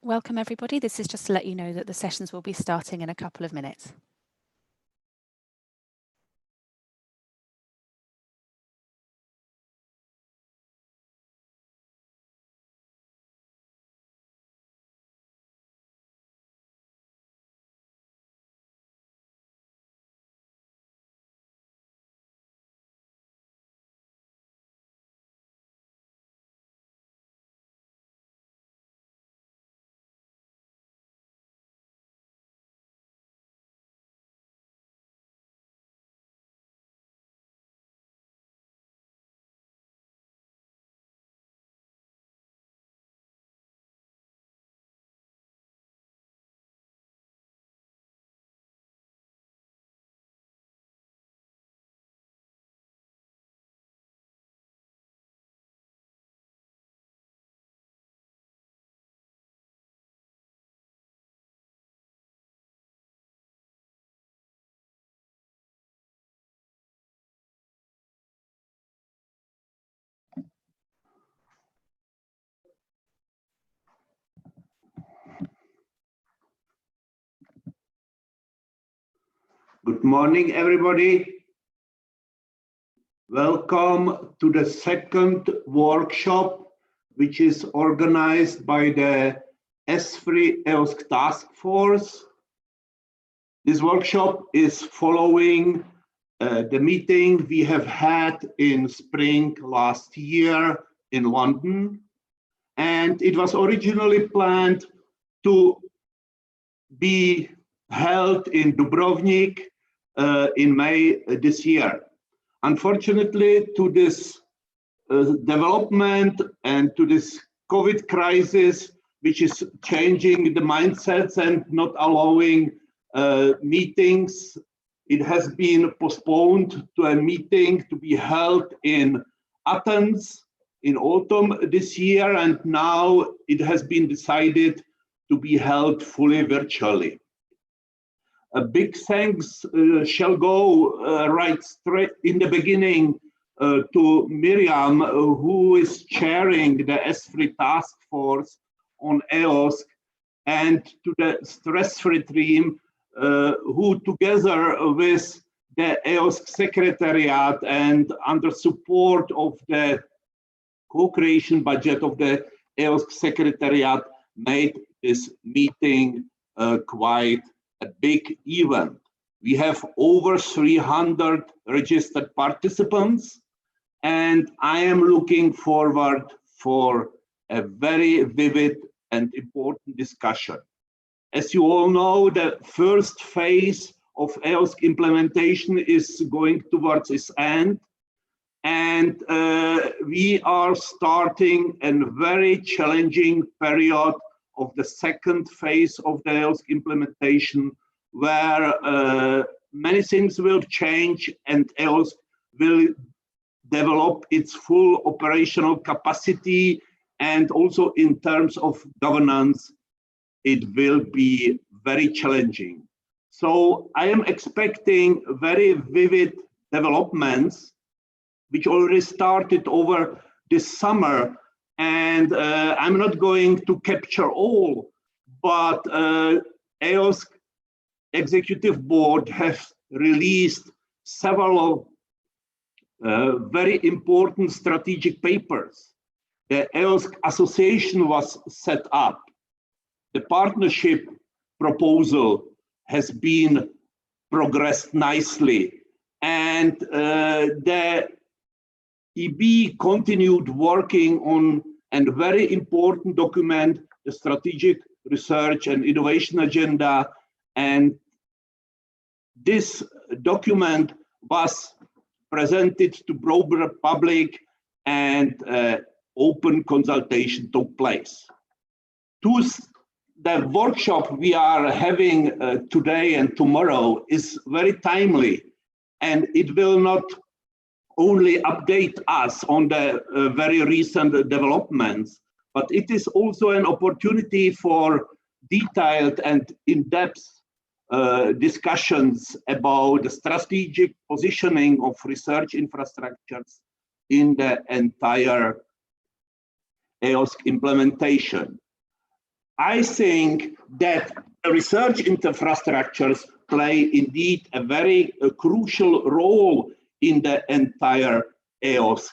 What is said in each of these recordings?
Welcome everybody. This is just to let you know that the sessions will be starting in a couple of minutes. Good morning, everybody. Welcome to the second workshop, which is organized by the ESFRI EOSC Task Force. This workshop is following the meeting we have had in spring last year in London. And it was originally planned to be held in Dubrovnik in May this year. Unfortunately, to this development and to this COVID crisis, which is changing the mindsets and not allowing meetings, it has been postponed to a meeting to be held in Athens in autumn this year, and now it has been decided to be held fully virtually. A big thanks shall go right straight in the beginning to Mirjam, who is chairing the ESFRI Task Force on EOSC, and to the stress-free team, who together with the EOSC Secretariat and under support of the co-creation budget of the EOSC Secretariat made this meeting quite a big event. We have over 300 registered participants, and I am looking forward for a very vivid and important discussion. As you all know, the first phase of EOSC implementation is going towards its end, and we are starting a very challenging period of the second phase of the EOSC implementation, where many things will change and EOSC will develop its full operational capacity, and also in terms of governance, it will be very challenging. So I am expecting very vivid developments, which already started over this summer. And I'm not going to capture all, but EOSC Executive Board has released several very important strategic papers. The EOSC Association was set up. The partnership proposal has been progressed nicely, and the EB continued working on a very important document, the Strategic Research and Innovation Agenda, and this document was presented to broader public, and open consultation took place. The workshop we are having today and tomorrow is very timely, and it will not only update us on the very recent developments, but it is also an opportunity for detailed and in-depth discussions about the strategic positioning of research infrastructures in the entire EOSC implementation. I think that research infrastructures play indeed a very crucial role in the entire EOSC.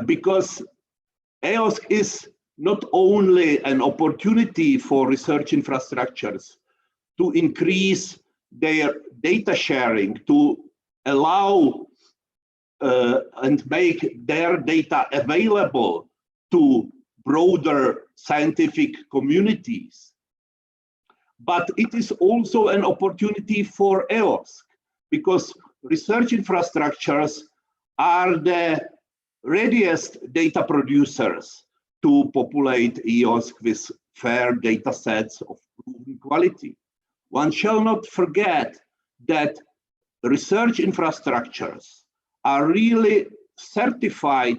Because EOSC is not only an opportunity for research infrastructures to increase their data sharing, to allow and make their data available to broader scientific communities. But it is also an opportunity for EOSC, because research infrastructures are the readiest data producers to populate EOSC with fair data sets of proven quality. One shall not forget that research infrastructures are really certified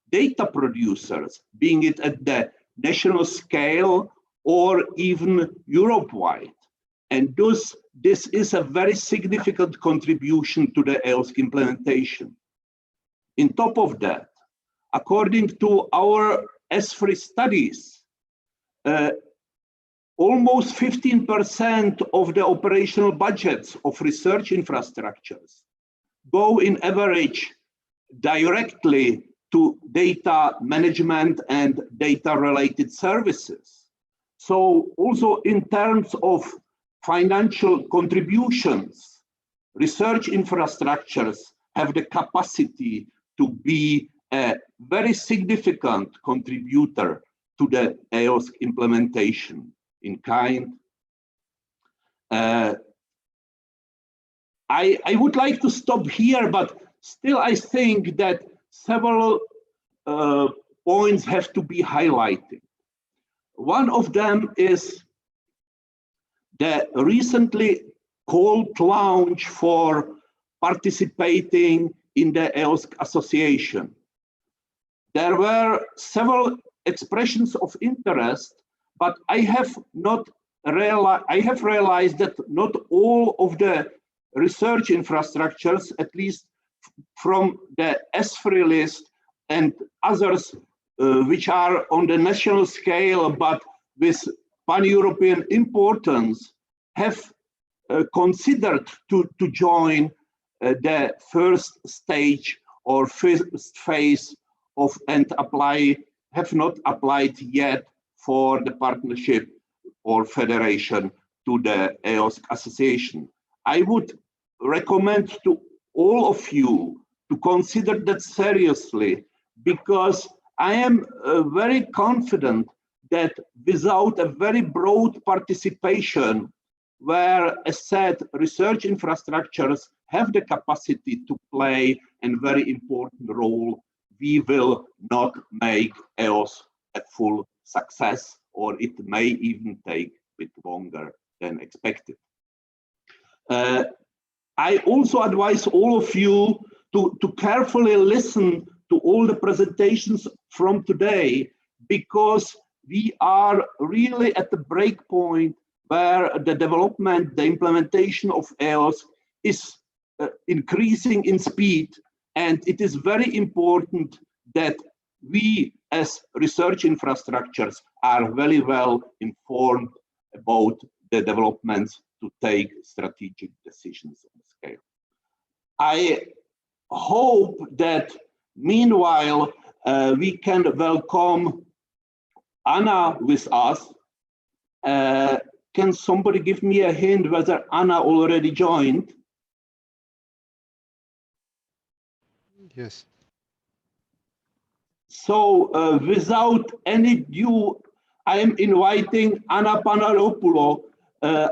data producers, being it at the national scale or even Europe-wide. And thus, this is a very significant contribution to the EOSC implementation. On top of that, according to our ESFRI studies, almost 15% of the operational budgets of research infrastructures go in average directly to data management and data-related services. So also in terms of financial contributions, research infrastructures have the capacity to be a very significant contributor to the EOSC implementation in kind. I would like to stop here, but still I think that several points have to be highlighted. One of them is the recently called launch for participating in the EOSC Association. There were several expressions of interest, but I have realized that not all of the research infrastructures, at least from the ESFRI list and others which are on the national scale but with pan-European importance, have considered to join the first stage or first phase of and have not applied yet for the partnership or federation to the EOSC Association. I would recommend to all of you to consider that seriously, because I am very confident that without a very broad participation, where, as said, research infrastructures have the capacity to play a very important role, we will not make EOSC a full success, or it may even take a bit longer than expected. I also advise all of you to carefully listen to all the presentations from today, because we are really at the break point where the development, the implementation of EOSC is increasing in speed, and it is very important that we as research infrastructures are very well informed about the developments to take strategic decisions on scale. I hope that meanwhile we can welcome Anna with us. Can somebody give me a hint whether Anna already joined? Yes. So without any ado, I am inviting Anna Panagopoulou.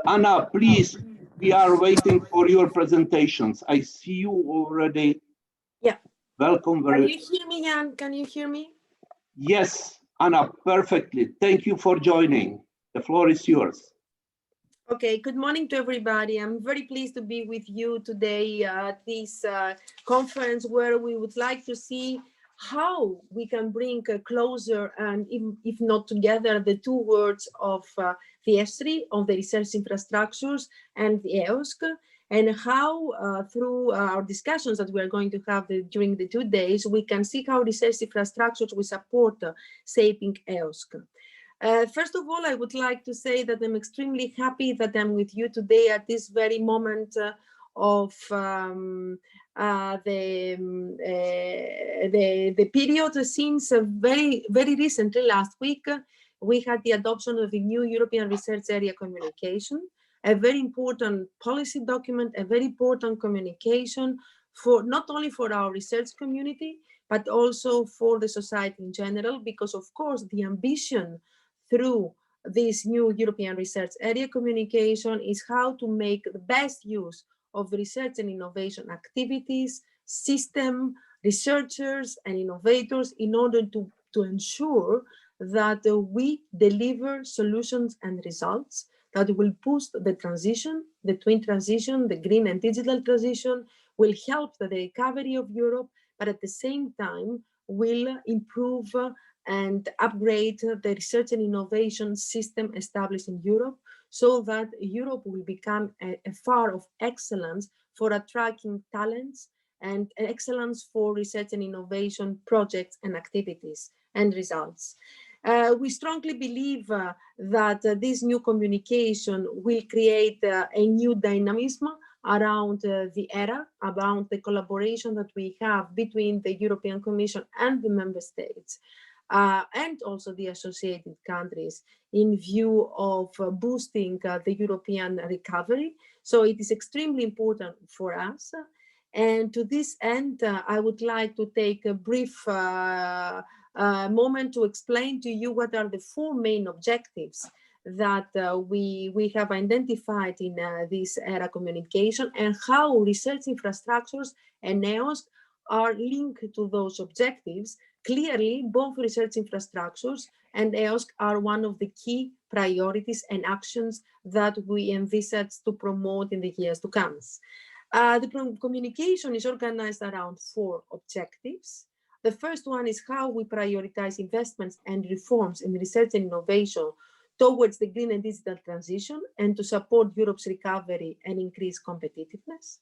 Anna, please, we are waiting for your presentations. I see you already. Yeah. Welcome. Can you hear me, Jan? Can you hear me? Yes, Anna, perfectly. Thank you for joining. The floor is yours. Okay, good morning to everybody. I'm very pleased to be with you today at this conference, where we would like to see how we can bring closer and if not together the two words of the ESFRI, of the research infrastructures, and the EOSC, and how through our discussions that we are going to have during the 2 days, we can see how research infrastructures will support shaping EOSC. First of all, I would like to say that I'm extremely happy that I'm with you today at this very moment of the period since very recently, last week, we had the adoption of the new European Research Area Communication, a very important policy document, a very important communication for not only for our research community, but also for the society in general, because of course the ambition through this new European Research Area Communication is how to make the best use of research and innovation activities, system, researchers and innovators in order to ensure that we deliver solutions and results that will boost the transition, the twin transition, the green and digital transition, will help the recovery of Europe, but at the same time will improve and upgrade the research and innovation system established in Europe, so that Europe will become a far of excellence for attracting talents and excellence for research and innovation projects and activities and results. We strongly believe that this new communication will create a new dynamism around the era, around the collaboration that we have between the European Commission and the member states, and also the associated countries in view of boosting the European recovery. So it is extremely important for us. And to this end, I would like to take a brief moment to explain to you what are the 4 main objectives that we have identified in this ERA communication, and how research infrastructures and EOSC are linked to those objectives. Clearly, both research infrastructures and EOSC are one of the key priorities and actions that we envisage to promote in the years to come. The communication is organized around 4 objectives. The first one is how we prioritize investments and reforms in research and innovation towards the green and digital transition and to support Europe's recovery and increase competitiveness.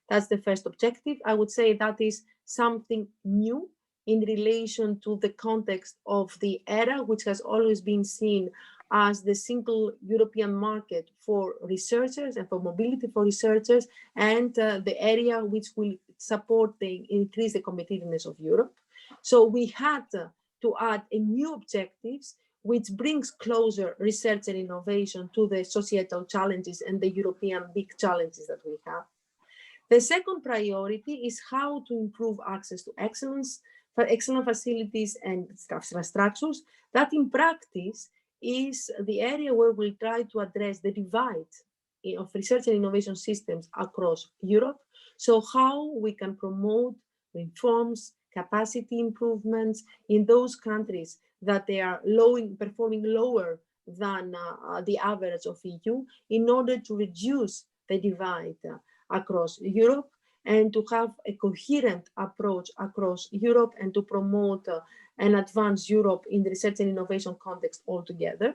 That's the first objective. I would say that is something new in relation to the context of the ERA, which has always been seen as the single European market for researchers and for mobility for researchers, and the area which will support the increase the competitiveness of Europe. So we had to add a new objectives which brings closer research and innovation to the societal challenges and the European big challenges that we have. The second priority is how to improve access to excellence, for excellent facilities and infrastructures. That in practice is the area where we'll try to address the divide of research and innovation systems across Europe. So how we can promote reforms, capacity improvements in those countries that they are performing lower than the average of EU, in order to reduce the divide across Europe and to have a coherent approach across Europe and to promote and advance Europe in the research and innovation context altogether.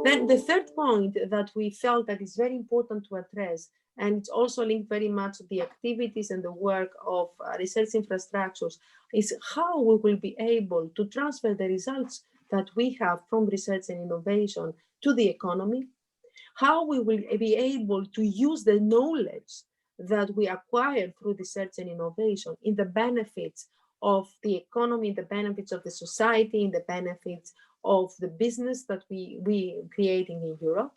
Then the third point that we felt that is very important to address, and it's also linked very much to the activities and the work of research infrastructures, is how we will be able to transfer the results that we have from research and innovation to the economy, how we will be able to use the knowledge that we acquire through research and innovation in the benefits of the economy, the benefits of the society, in the benefits of the business that we creating in Europe,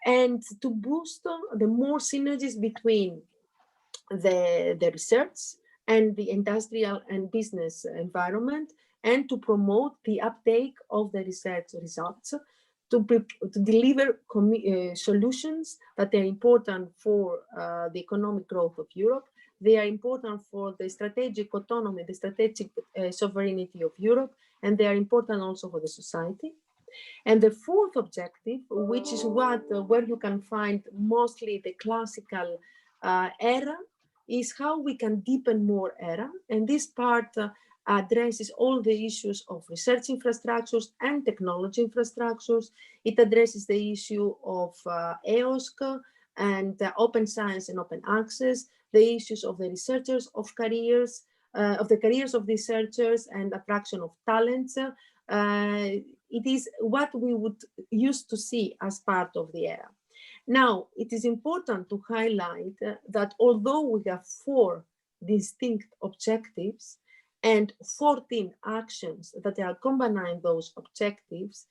and to boost the more synergies between the research and the industrial and business environment, and to promote the uptake of the research results, to deliver solutions that are important for the economic growth of Europe. They are important for the strategic autonomy, the strategic sovereignty of Europe, and they are important also for the society. And the fourth objective, which is where you can find mostly the classical ERA, is how we can deepen more ERA. And this part addresses all the issues of research infrastructures and technology infrastructures. It addresses the issue of EOSC and open science and open access, the issues of the researchers of careers, of the careers of researchers and attraction of talents. It is what we would used to see as part of the era. Now, it is important to highlight that although we have 4 distinct objectives and 14 actions that are combining those objectives,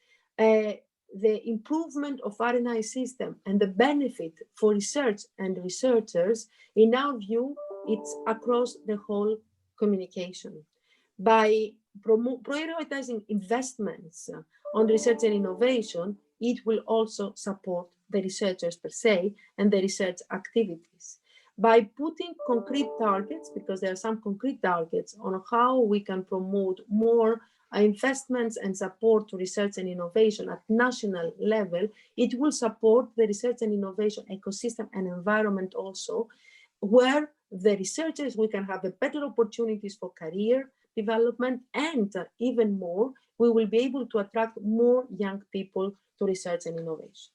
the improvement of R&I system and the benefit for research and researchers, in our view, it's across the whole communication. By prioritizing investments on research and innovation, it will also support the researchers per se and the research activities. By putting concrete targets, because there are some concrete targets on how we can promote more investments and support to research and innovation at national level, it will support the research and innovation ecosystem and environment also, where the researchers, we can have better opportunities for career development, and even more, we will be able to attract more young people to research and innovation.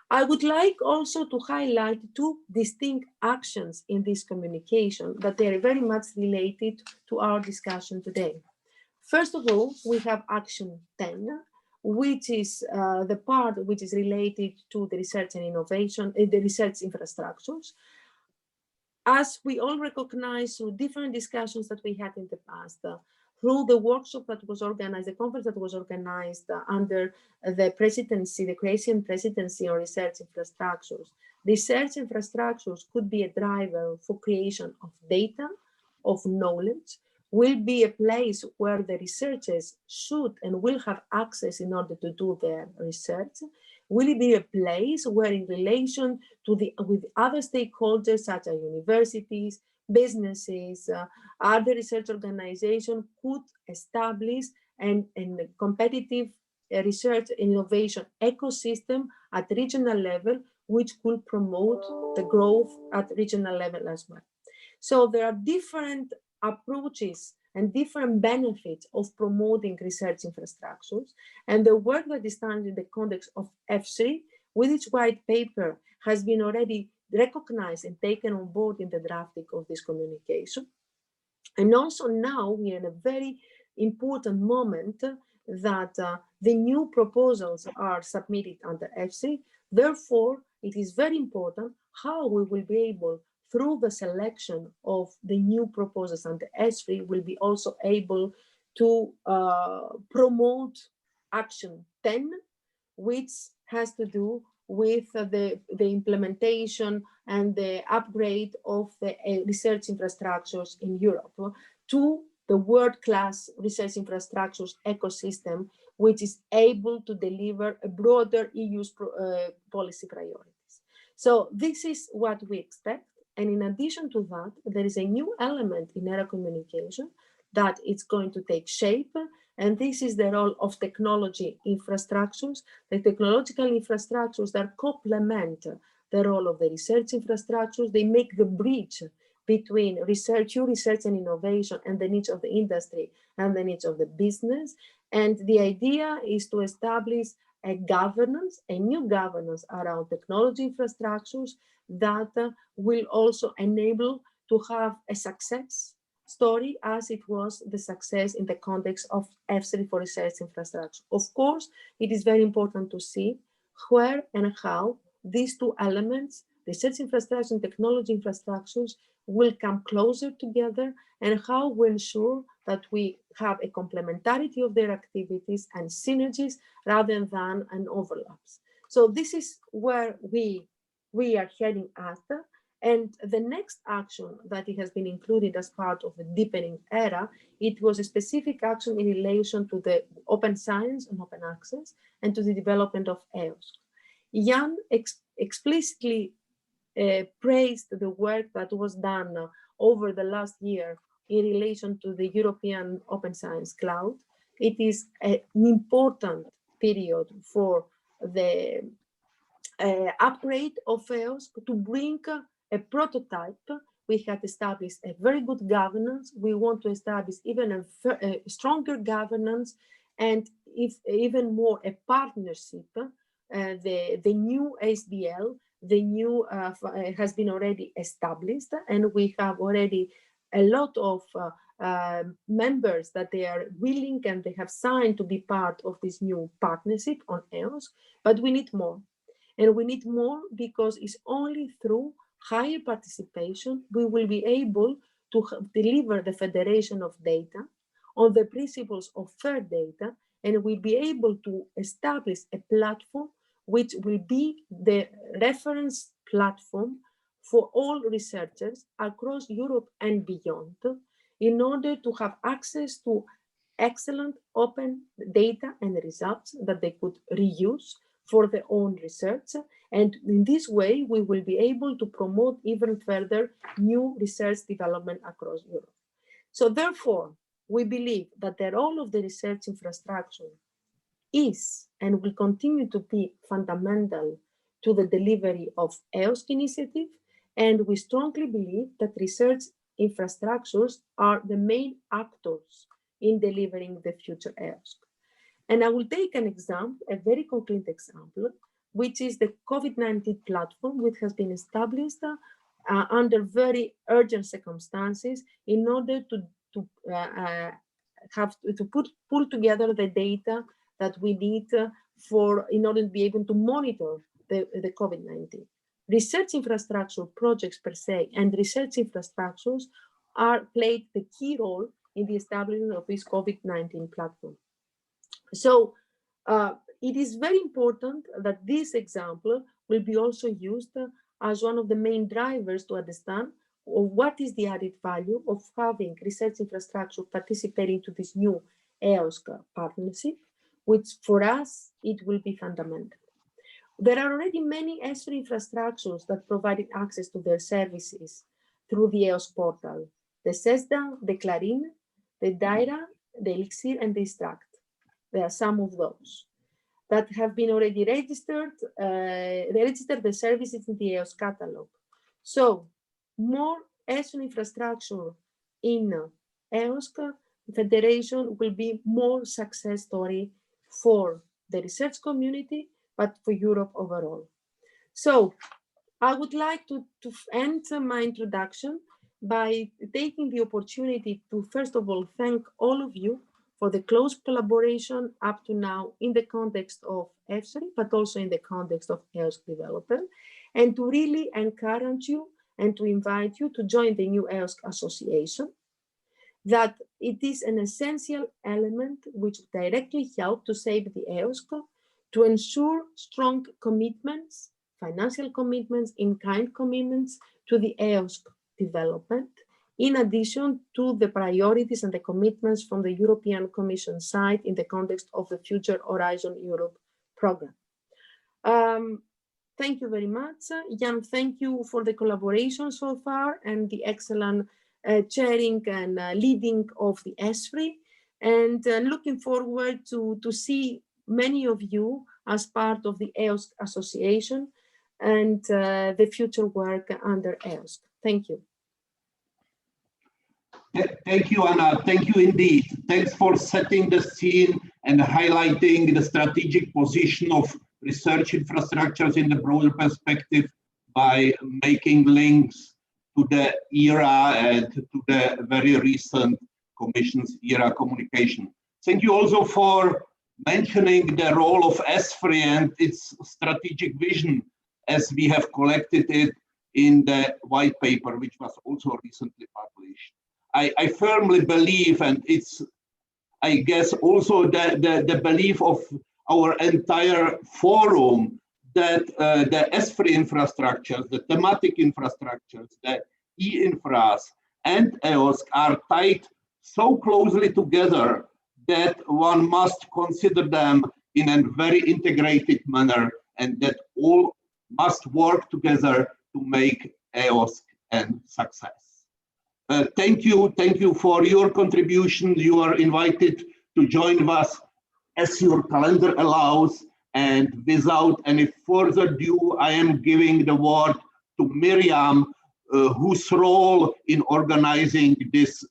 I would like also to highlight 2 distinct actions in this communication that they are very much related to our discussion today. First of all, we have action 10, which is the part which is related to the research and innovation, the research infrastructures. As we all recognize through different discussions that we had in the past, through the workshop that was organized, the conference that was organized under the presidency, the Croatian presidency on research infrastructures. Research infrastructures could be a driver for creation of data, of knowledge, will be a place where the researchers should and will have access in order to do their research. Will it be a place where, in relation to with other stakeholders such as universities, businesses, other research organizations could establish a competitive research innovation ecosystem at regional level, which could promote the growth at regional level as well. So there are different approaches and different benefits of promoting research infrastructures. And the work that is done in the context of ESFRI, with its white paper, has been already recognized and taken on board in the drafting of this communication. And also now we are in a very important moment that the new proposals are submitted under ESFRI. Therefore, it is very important how we will be able, through the selection of the new proposals under ESFRI, will be also able to promote action 10, which has to do with the implementation and the upgrade of the research infrastructures in Europe to the world-class research infrastructures ecosystem, which is able to deliver a broader EU's policy priorities. So this is what we expect. And in addition to that, there is a new element in ERA communication that it's going to take shape. And this is the role of technology infrastructures, the technological infrastructures that complement the role of the research infrastructures. They make the bridge between research and innovation and the needs of the industry and the needs of the business. And the idea is to establish a governance, a new governance around technology infrastructures that will also enable to have a success story as it was the success in the context of ESFRI for research infrastructure. Of course, it is very important to see where and how these 2 elements, research infrastructure and technology infrastructures, will come closer together, and how we ensure that we have a complementarity of their activities and synergies rather than an overlaps. So this is where we are heading at. And the next action that it has been included as part of the deepening era, it was a specific action in relation to the open science and open access and to the development of EOSC. Jan explicitly praised the work that was done over the last year in relation to the European Open Science Cloud. It is an important period for the upgrade of EOSC to bring a prototype. We had established a very good governance. We want to establish even a stronger governance, and if even more a partnership the new SDL, the new has been already established, and we have already a lot of members that they are willing and they have signed to be part of this new partnership on EOSC, but we need more. And we need more because it's only through higher participation we will be able to deliver the federation of data on the principles of fair data, and we'll be able to establish a platform which will be the reference platform for all researchers across Europe and beyond, in order to have access to excellent open data and results that they could reuse for their own research. And in this way, we will be able to promote even further new research development across Europe. So therefore, we believe that the role of the research infrastructure is and will continue to be fundamental to the delivery of EOSC initiative. And we strongly believe that research infrastructures are the main actors in delivering the future EOSC. And I will take an example, a very concrete example, which is the COVID-19 platform, which has been established under very urgent circumstances in order to pull together the data that we need in order to be able to monitor the COVID-19. Research infrastructure projects per se and research infrastructures played the key role in the establishment of this COVID-19 platform. So it is very important that this example will be also used as one of the main drivers to understand what is the added value of having research infrastructure participating to this new EOSC partnership, which for us, it will be fundamental. There are already many ESFRI infrastructures that provide access to their services through the EOSC portal. The CESDA, the Clarin, the DAIRA, the Elixir, and the Extract. There are some of those that have been already registered. They registered the services in the EOSC catalog. So more ESFRI infrastructure in EOSC Federation will be more success story for the research community, but for Europe overall. So I would like to end my introduction by taking the opportunity to, first of all, thank all of you for the close collaboration up to now in the context of ESFRI, but also in the context of EOSC development, and to really encourage you and to invite you to join the new EOSC association, that it is an essential element which directly help to save the EOSC, to ensure strong commitments, financial commitments, in-kind commitments to the EOSC development, in addition to the priorities and the commitments from the European Commission side in the context of the future Horizon Europe program. Thank you very much. Jan, thank you for the collaboration so far and the excellent chairing and leading of the ESFRI, and looking forward to see many of you as part of the EOSC association and the future work under EOSC. Thank you. Thank you, Anna. Thank you indeed. Thanks for setting the scene and highlighting the strategic position of research infrastructures in the broader perspective by making links to the ERA and to the very recent Commission's ERA communication. Thank you also for mentioning the role of ESFRI and its strategic vision as we have collected it in the white paper, which was also recently published. I firmly believe, and it's, I guess, also the belief of our entire forum, that the ESFRI infrastructures, the thematic infrastructures, the e-infras and EOSC are tied so closely together that one must consider them in a very integrated manner, and that all must work together to make EOSC a success. Thank you for your contribution. You are invited to join us as your calendar allows. And without any further ado, I am giving the word to Mirjam, whose role in organizing this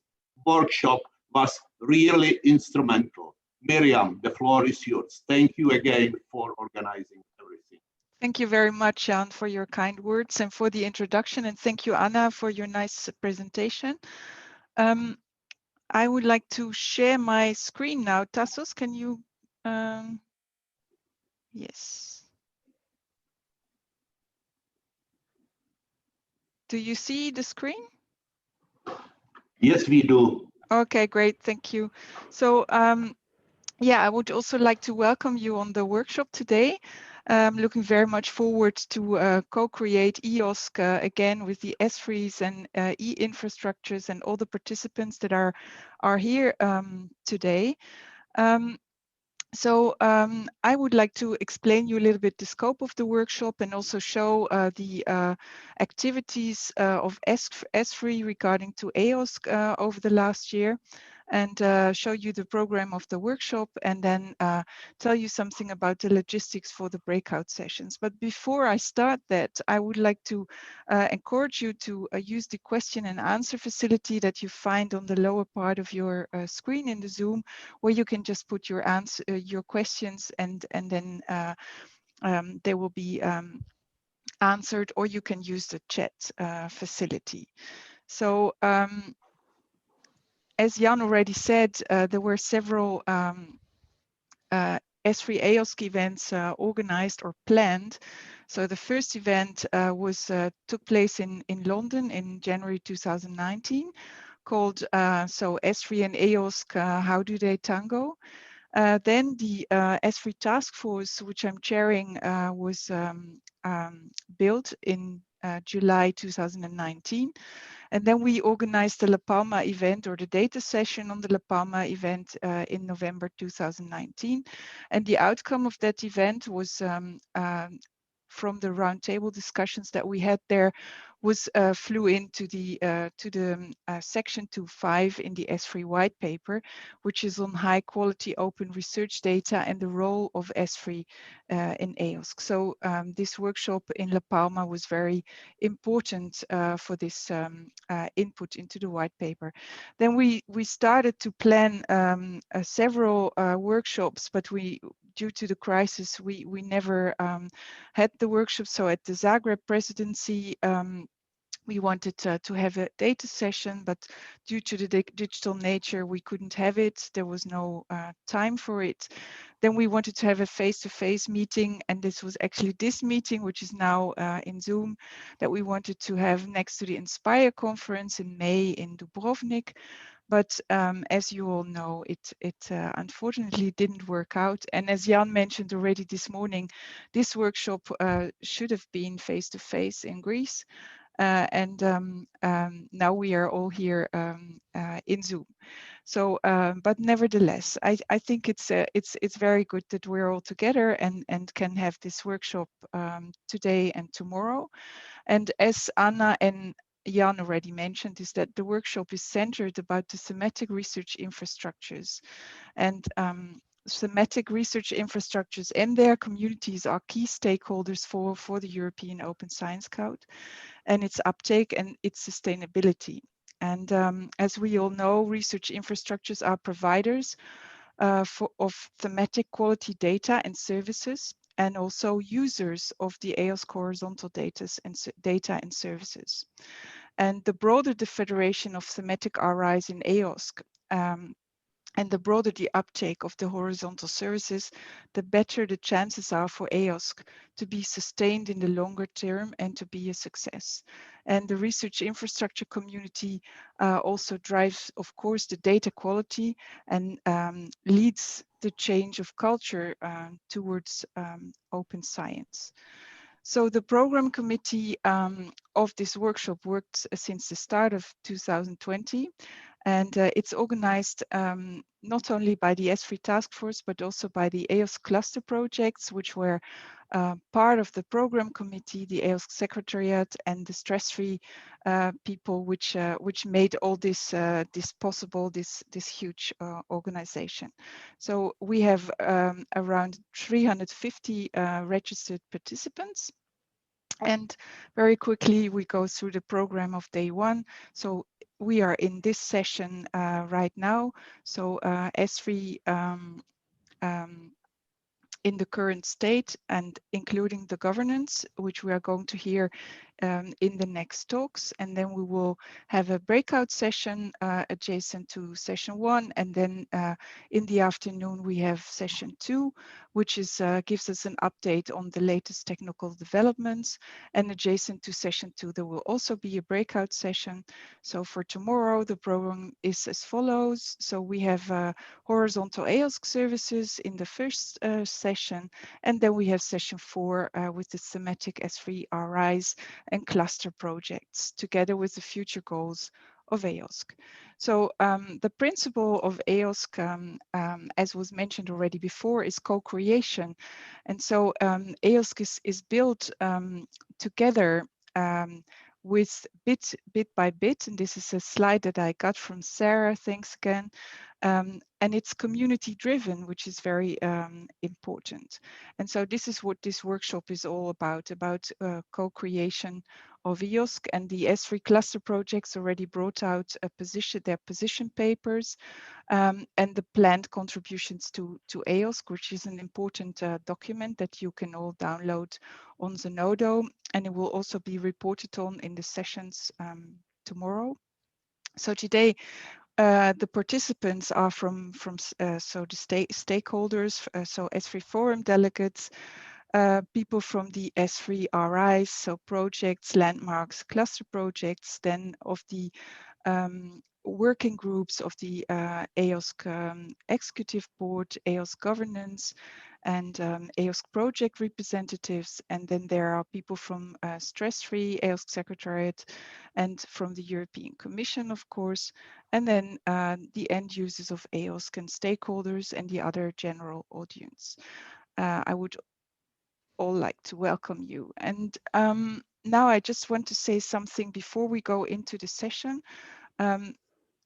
workshop was really instrumental. Mirjam, the floor is yours. Thank you again for organizing everything. Thank you very much, Jan, for your kind words and for the introduction. And thank you, Anna, for your nice presentation. I would like to share my screen now. Tassos, can you? Yes. Do you see the screen? Yes, we do. Okay, great. Thank you. So, yeah, I would also like to welcome you on the workshop today. Looking very much forward to co-create EOSC again with the ESFRIs and e-infrastructures and all the participants that are here today. So I would like to explain you a little bit the scope of the workshop and also show the activities of ESFRI regarding to EOSC over the last year, and show you the program of the workshop, and then tell you something about the logistics for the breakout sessions. But before I start that, I would like to encourage you to use the question and answer facility that you find on the lower part of your screen in the Zoom, where you can just put your answer, your questions, and then they will be answered, or you can use the chat facility. So as Jan already said, there were several ESFRI EOSC events organized or planned. So the first event took place in London in January 2019, called so ESFRI and EOSC, How Do They Tango? Then the ESFRI task force, which I'm chairing, was built in July 2019. And then we organized the La Palma event, or the data session on the La Palma event, in November 2019. And the outcome of that event was, from the roundtable discussions that we had there, was flew into the section 2.5 in the ESFRI white paper, which is on high quality open research data and the role of ESFRI in EOSC. So this workshop in La Palma was very important for this input into the white paper. Then we started to plan several workshops, but due to the crisis, we never had the workshop. So at the Zagreb presidency, we wanted to have a data session, but due to the digital nature, we couldn't have it. There was no time for it. Then we wanted to have a face-to-face meeting, and this was actually this meeting, which is now in Zoom, that we wanted to have next to the Inspire conference in May in Dubrovnik. But as you all know, it unfortunately didn't work out. And as Jan mentioned already this morning, this workshop should have been face-to-face in Greece. And now we are all here in Zoom. So, but nevertheless, I think it's very good that we're all together and can have this workshop today and tomorrow. And as Anna and Jan already mentioned, is that the workshop is centered about the thematic research infrastructures. And thematic research infrastructures and their communities are key stakeholders for the European Open Science Code and its uptake and its sustainability. And as we all know, research infrastructures are providers of thematic quality data and services, and also users of the EOSC horizontal data and services. And the broader the federation of thematic RIs in EOSC, and the broader the uptake of the horizontal services, the better the chances are for EOSC to be sustained in the longer term and to be a success. And the research infrastructure community also drives, of course, the data quality and leads the change of culture towards open science. So the program committee of this workshop worked since the start of 2020. And it's organized not only by the ESFRI task force, but also by the EOSC cluster projects, which were part of the program committee, the EOSC secretariat, and the stress-free people, which made all this possible, this huge organization. So we have around 350 registered participants. And very quickly, we go through the program of day one. So we are in this session right now. So ESFRI in the current state and including the governance, which we are going to hear in the next talks. And then we will have a breakout session adjacent to session 1. And then in the afternoon, we have session 2, which is gives us an update on the latest technical developments. And adjacent to session 2, there will also be a breakout session. So for tomorrow, the program is as follows. So we have horizontal EOSC services in the first session, and then we have session 4 with the Semantic ESFRI RIs and cluster projects, together with the future goals of EOSC. So the principle of EOSC, as was mentioned already before, is co-creation. And so EOSC is built together with bit by bit, and this is a slide that I got from Sarah, thanks again. And it's community driven, which is very important. And so this is what this workshop is all about co-creation of EOSC, and the ESFRI cluster projects already brought out their position papers and the planned contributions to EOSC, which is an important document that you can all download on Zenodo, and it will also be reported on in the sessions tomorrow. So today, the participants are from so the stakeholders, so ESFRI forum delegates, people from the ESFRI RIs, so projects, landmarks, cluster projects, then of the working groups of the EOSC Executive Board, EOSC Governance, and EOSC project representatives. And then there are people from Stress-Free, EOSC Secretariat, and from the European Commission, of course, and then the end users of EOSC and stakeholders and the other general audience. I would all like to welcome you. And now I just want to say something before we go into the session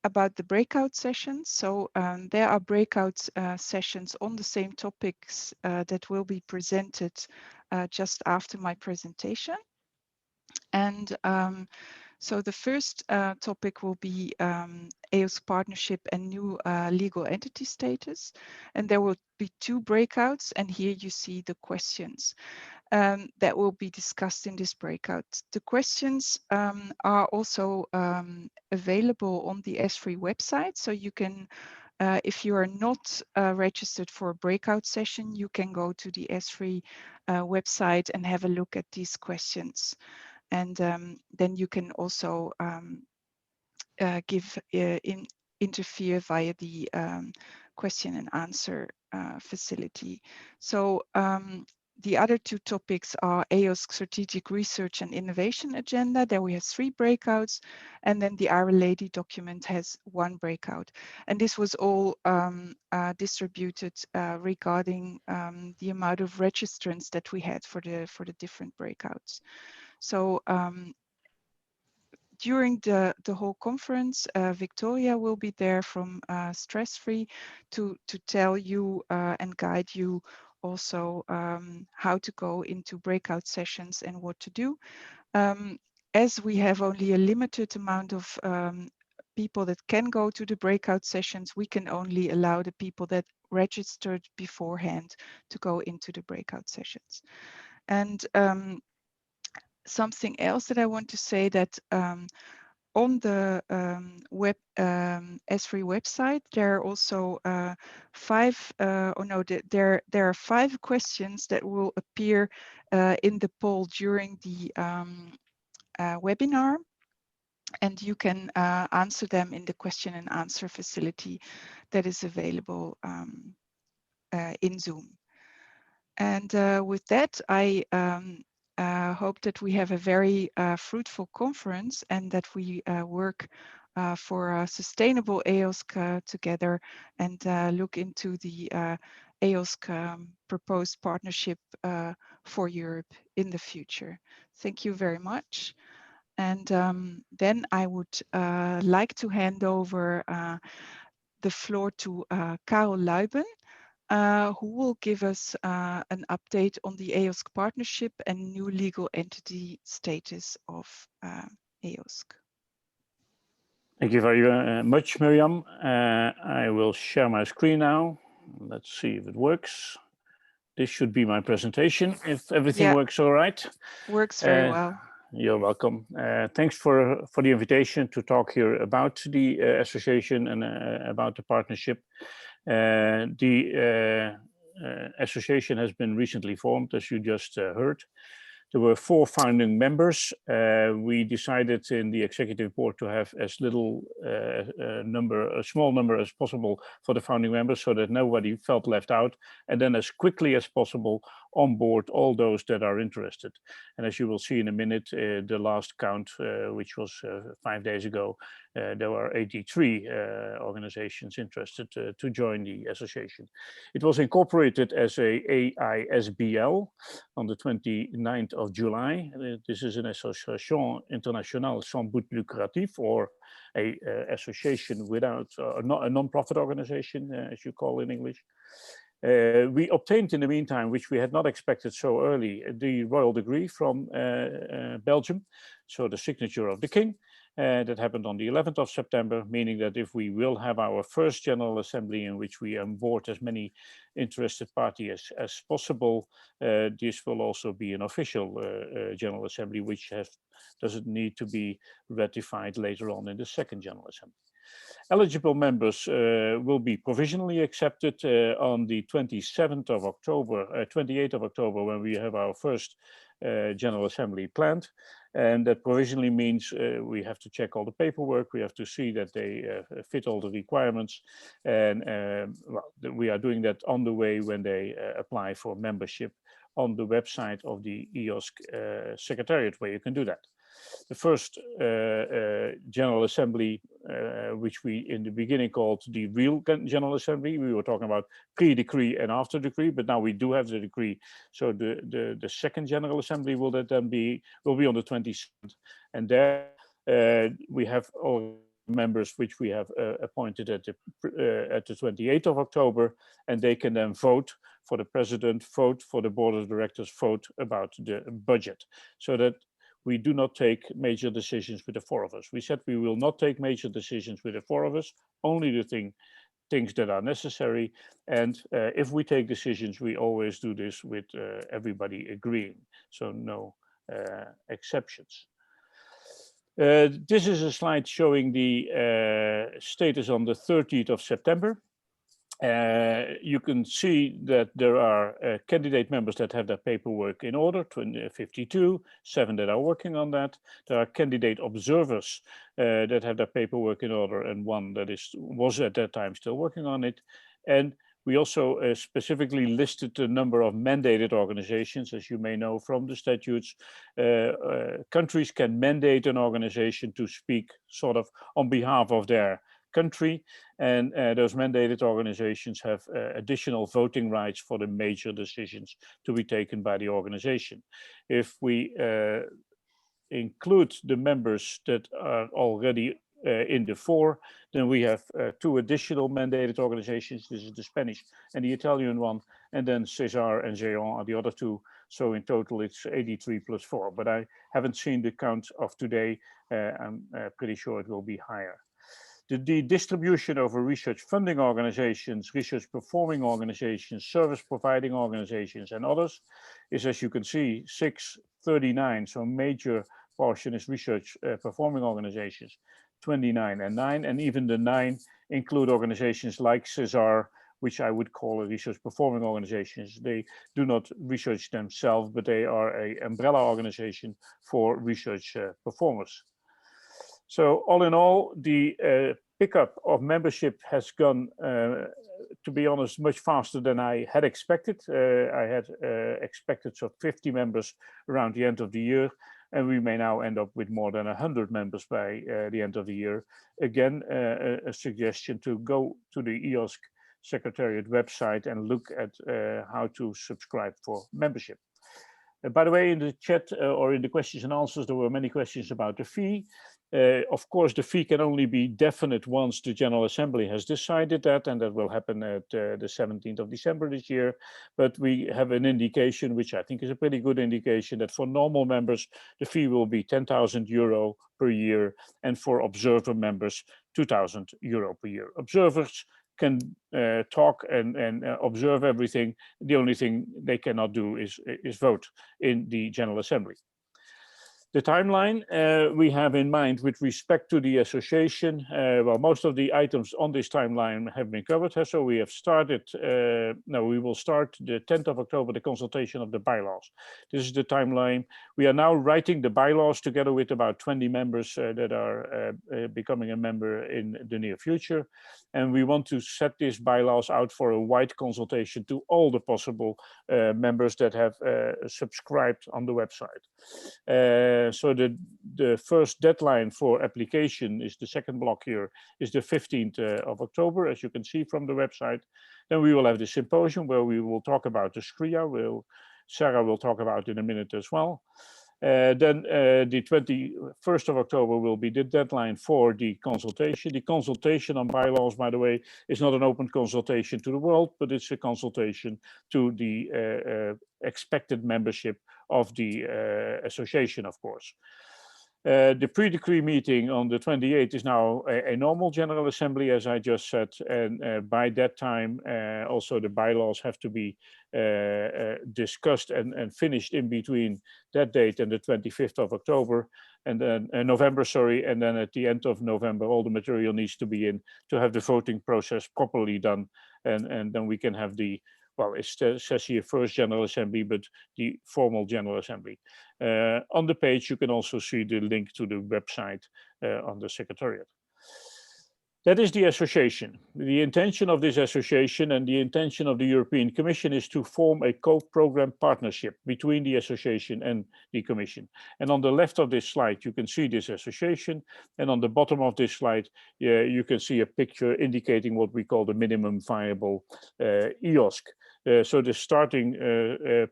about the breakout sessions. So there are breakout sessions on the same topics that will be presented just after my presentation. And so the first topic will be EOSC Partnership and new legal entity status. And there will be 2 breakouts, and here you see the questions that will be discussed in this breakout. The questions are also available on the ESFRI website, so you can, if you are not registered for a breakout session, you can go to the ESFRI website and have a look at these questions. And then you can also interfere via the question and answer facility. So the other 2 topics are EOSC Strategic Research and Innovation Agenda. There we have 3 breakouts, and then the Our Lady document has 1 breakout. And this was all distributed regarding the amount of registrants that we had for the different breakouts. So during the whole conference, Victoria will be there from Stress-Free to tell you and guide you also how to go into breakout sessions and what to do. As we have only a limited amount of people that can go to the breakout sessions, we can only allow the people that registered beforehand to go into the breakout sessions. And something else that I want to say, that on the ESFRI website, there are also there are 5 questions that will appear in the poll during the webinar, and you can answer them in the question and answer facility that is available in Zoom. And with that, I hope that we have a very fruitful conference, and that we work for a sustainable EOSC together, and look into the EOSC proposed partnership for Europe in the future. Thank you very much. And then I would like to hand over the floor to Karel Luyben, who will give us an update on the EOSC partnership and new legal entity status of EOSC. Thank you very much, Mirjam. I will share my screen now. Let's see if it works. this should be my presentation, if everything Yeah. works all right. Works very well. You're welcome. Thanks for the invitation to talk here about the association and about the partnership. The association has been recently formed, as you just heard. There were 4 founding members. We decided in the executive board to have as little a small number as possible for the founding members, so that nobody felt left out, and then as quickly as possible onboard all those that are interested. And as you will see in a minute, the last count, which was 5 days ago, there were 83 organizations interested to join the association. It was incorporated as a AISBL on the 29th of July. This is an Association Internationale Sans But Lucratif, or a association without, not a non-profit organization, as you call in English. We obtained in the meantime, which we had not expected so early, the royal decree from Belgium, so the signature of the king. That happened on the 11th of September, meaning that if we will have our first General Assembly in which we onboard as many interested parties as possible, this will also be an official General Assembly, which doesn't need to be ratified later on in the second General Assembly. Eligible members will be provisionally accepted on the 27th of October, 28th of October, when we have our first General Assembly planned. And that provisionally means we have to check all the paperwork, we have to see that they fit all the requirements, and well, we are doing that on the way when they apply for membership on the website of the EOSC Secretariat, where you can do that. The first General Assembly, which we in the beginning called the real General Assembly, we were talking about pre-decree and after decree, but now we do have the decree. So the second General Assembly will be on the 27th, and there we have all members which we have appointed at the 28th of October, and they can then vote for the president, vote for the board of directors, vote about the budget, so that we do not take major decisions with the 4 of us. We said we will not take major decisions with the 4 of us, only the things that are necessary. And if we take decisions, we always do this with everybody agreeing, so no exceptions. This is a slide showing the status on the 30th of September. You can see that there are candidate members that have their paperwork in order, 52, 7 that are working on that. There are candidate observers that have their paperwork in order, and 1 that was at that time still working on it. And we also specifically listed the number of mandated organizations. As you may know from the statutes, countries can mandate an organization to speak sort of on behalf of their country, and those mandated organizations have additional voting rights for the major decisions to be taken by the organization. If we include the members that are already in the 4, then we have 2 additional mandated organizations. This is the Spanish and the Italian one, and then César and Géant are the other 2. So in total, it's 83 plus 4. But I haven't seen the count of today. I'm pretty sure it will be higher. The distribution over research funding organizations, research performing organizations, service providing organizations, and others is, as you can see, 639. So major portion is research performing organizations, 29 and 9. And even the 9 include organizations like César, which I would call a research performing organizations. They do not research themselves, but they are an umbrella organization for research performers. So all in all, the pickup of membership has gone, to be honest, much faster than I had expected. I had expected 50 members around the end of the year, and we may now end up with more than 100 members by the end of the year. Again, a suggestion to go to the EOSC Secretariat website and look at how to subscribe for membership. By the way, in the chat or in the questions and answers, there were many questions about the fee. Of course, the fee can only be definite once the General Assembly has decided that, and that will happen at the 17th of December this year. But we have an indication, which I think is a pretty good indication, that for normal members, the fee will be €10,000 per year, and for observer members, €2,000 per year. Observers can talk and observe everything. The only thing they cannot do is vote in the General Assembly. The timeline we have in mind with respect to the association, well, most of the items on this timeline have been covered. So we have started, we will start the 10th of October, the consultation of the bylaws. This is the timeline. We are now writing the bylaws together with about 20 members that are becoming a member in the near future. And we want to set these bylaws out for a wide consultation to all the possible members that have subscribed on the website. So the first deadline for application is the second block here, is the 15th of October, as you can see from the website. Then we will have the symposium where we will talk about the SCRIA. Sarah will talk about in a minute as well. Then the 21st of October will be the deadline for the consultation. The consultation on bylaws, by the way, is not an open consultation to the world, but it's a consultation to the expected membership of the association, of course. The pre-decree meeting on the 28th is now a normal General Assembly, as I just said, and by that time also the bylaws have to be discussed and finished in between that date and the 25th of October, and then November, sorry, and then at the end of November all the material needs to be in to have the voting process properly done, and then we can have the, well, it says here first General Assembly, but the formal General Assembly. On the page, you can also see the link to the website on the Secretariat. That is the association. The intention of this association and the intention of the European Commission is to form a co-program partnership between the association and the Commission. And on the left of this slide, you can see this association. And on the bottom of this slide, you can see a picture indicating what we call the minimum viable EOSC. So the starting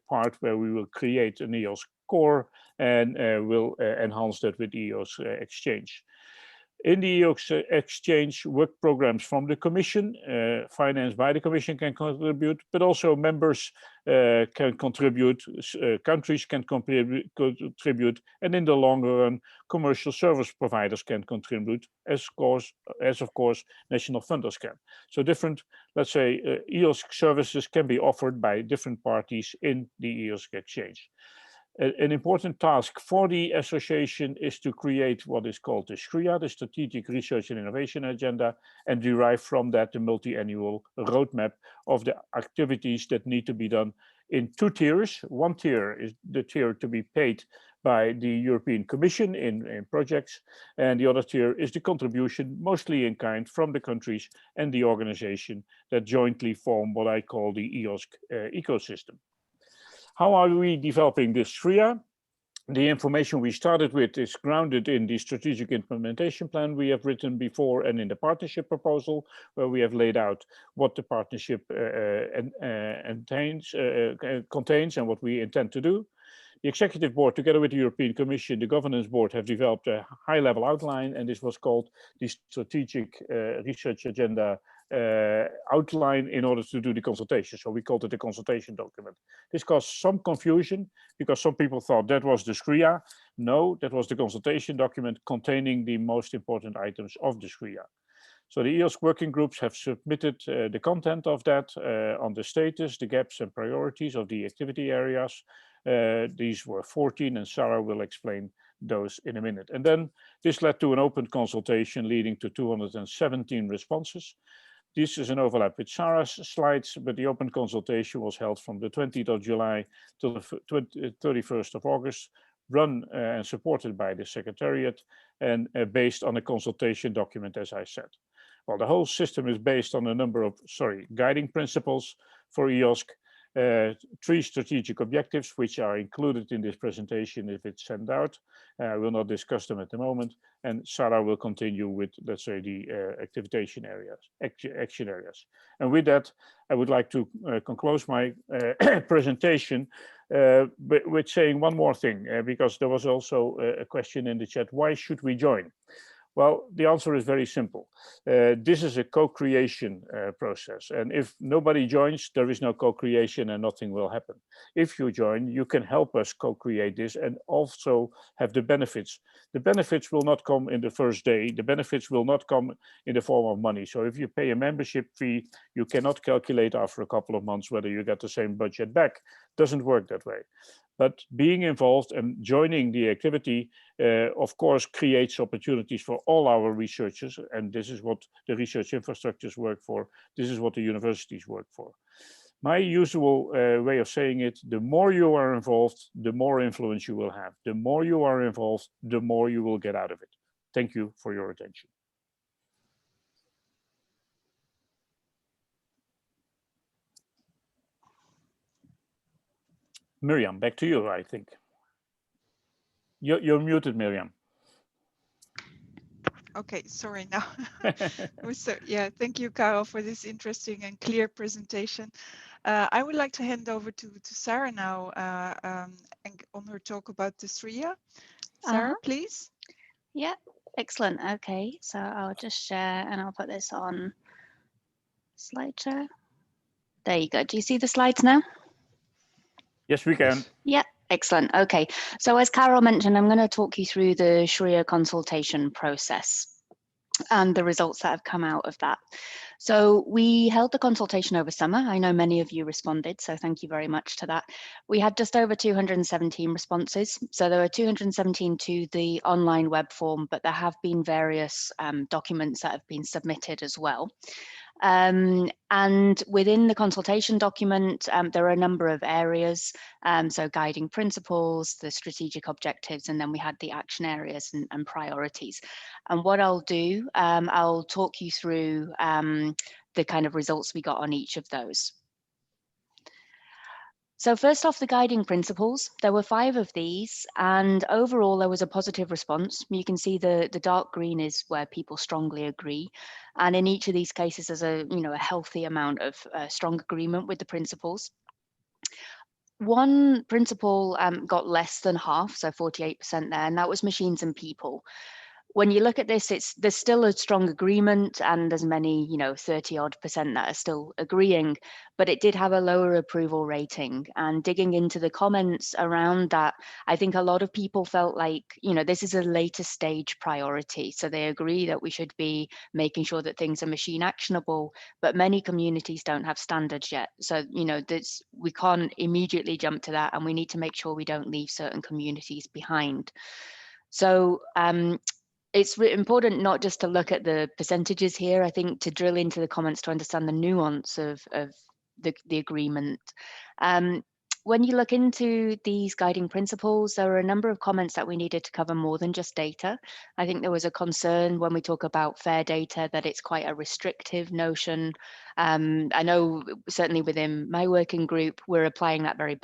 part where we will create an EOSC core and will enhance that with EOSC Exchange. In the EOSC Exchange, work programs from the Commission, financed by the Commission, can contribute, but also members can contribute, countries can contribute, and in the longer run, commercial service providers can contribute, as of course national funders can. So different, let's say, EOSC services can be offered by different parties in the EOSC Exchange. An important task for the association is to create what is called the SCRIA, the Strategic Research and Innovation Agenda, and derive from that the multi-annual roadmap of the activities that need to be done in two tiers. One tier is the tier to be paid by the European Commission in projects, and the other tier is the contribution, mostly in kind, from the countries and the organization that jointly form what I call the EOSC ecosystem. How are we developing this SCRIA? The information we started with is grounded in the strategic implementation plan we have written before and in the partnership proposal, where we have laid out what the partnership contains and what we intend to do. The Executive Board, together with the European Commission, the Governance Board, have developed a high-level outline, and this was called the Strategic Research Agenda outline in order to do the consultation. So we called it the consultation document. This caused some confusion because some people thought that was the SCRIA. No, that was the consultation document containing the most important items of the SCRIA. So the EOSC working groups have submitted the content of that on the status, the gaps and priorities of the activity areas. These were 14, and Sarah will explain those in a minute. And then this led to an open consultation leading to 217 responses. This is an overlap with Sarah's slides, but the open consultation was held from the 20th of July to the 31st of August, run and supported by the Secretariat, and based on a consultation document, as I said. Well, the whole system is based on a number of, guiding principles for EOSC, 3 strategic objectives, which are included in this presentation if it's sent out. I will not discuss them at the moment, and Sarah will continue with, let's say, the action areas. And with that, I would like to conclude my presentation with saying one more thing, because there was also a question in the chat: why should we join? Well, the answer is very simple. This is a co-creation process. And if nobody joins, there is no co-creation and nothing will happen. If you join, you can help us co-create this and also have the benefits. The benefits will not come in the first day. The benefits will not come in the form of money. So if you pay a membership fee, you cannot calculate after a couple of months whether you get the same budget back. Doesn't work that way. But being involved and joining the activity, of course, creates opportunities for all our researchers. And this is what the research infrastructures work for. This is what the universities work for. My usual way of saying it, the more you are involved, the more influence you will have. The more you are involved, the more you will get out of it. Thank you for your attention. Mirjam, back to you, I think. You're muted, Mirjam. Okay, sorry now. Yeah, thank you, Karel, for this interesting and clear presentation. I would like to hand over to Sarah now and on her talk about the SRIA. Sarah, please. Yeah, excellent. Okay, so I'll just share and I'll put this on slideshow. There you go. Do you see the slides now? Yes, we can. Yeah, excellent. Okay, so as Karel mentioned, I'm going to talk you through the SRIA consultation process and the results that have come out of that. So we held the consultation over summer. I know many of you responded, so thank you very much to that. We had just over 217 responses. So there were 217 to the online web form, but there have been various documents that have been submitted as well. And within the consultation document, there are a number of areas, so guiding principles, the strategic objectives, and then we had the action areas and priorities. And what I'll do, I'll talk you through the kind of results we got on each of those. So first off, the guiding principles, there were 5 of these, and overall there was a positive response. You can see the dark green is where people strongly agree. And in each of these cases, there's a healthy amount of strong agreement with the principles. One principle got less than half, so 48% there, and that was machines and people. When you look at this, there's still a strong agreement, and there's many, 30-odd% that are still agreeing, but it did have a lower approval rating. And digging into the comments around that, I think a lot of people felt like, this is a later stage priority. So they agree that we should be making sure that things are machine actionable, but many communities don't have standards yet. So, we can't immediately jump to that, and we need to make sure we don't leave certain communities behind. So, it's important not just to look at the percentages here, I think to drill into the comments to understand the nuance of the agreement. When you look into these guiding principles, there are a number of comments that we needed to cover more than just data. I think there was a concern when we talk about fair data that it's quite a restrictive notion. I know certainly within my working group, we're applying that very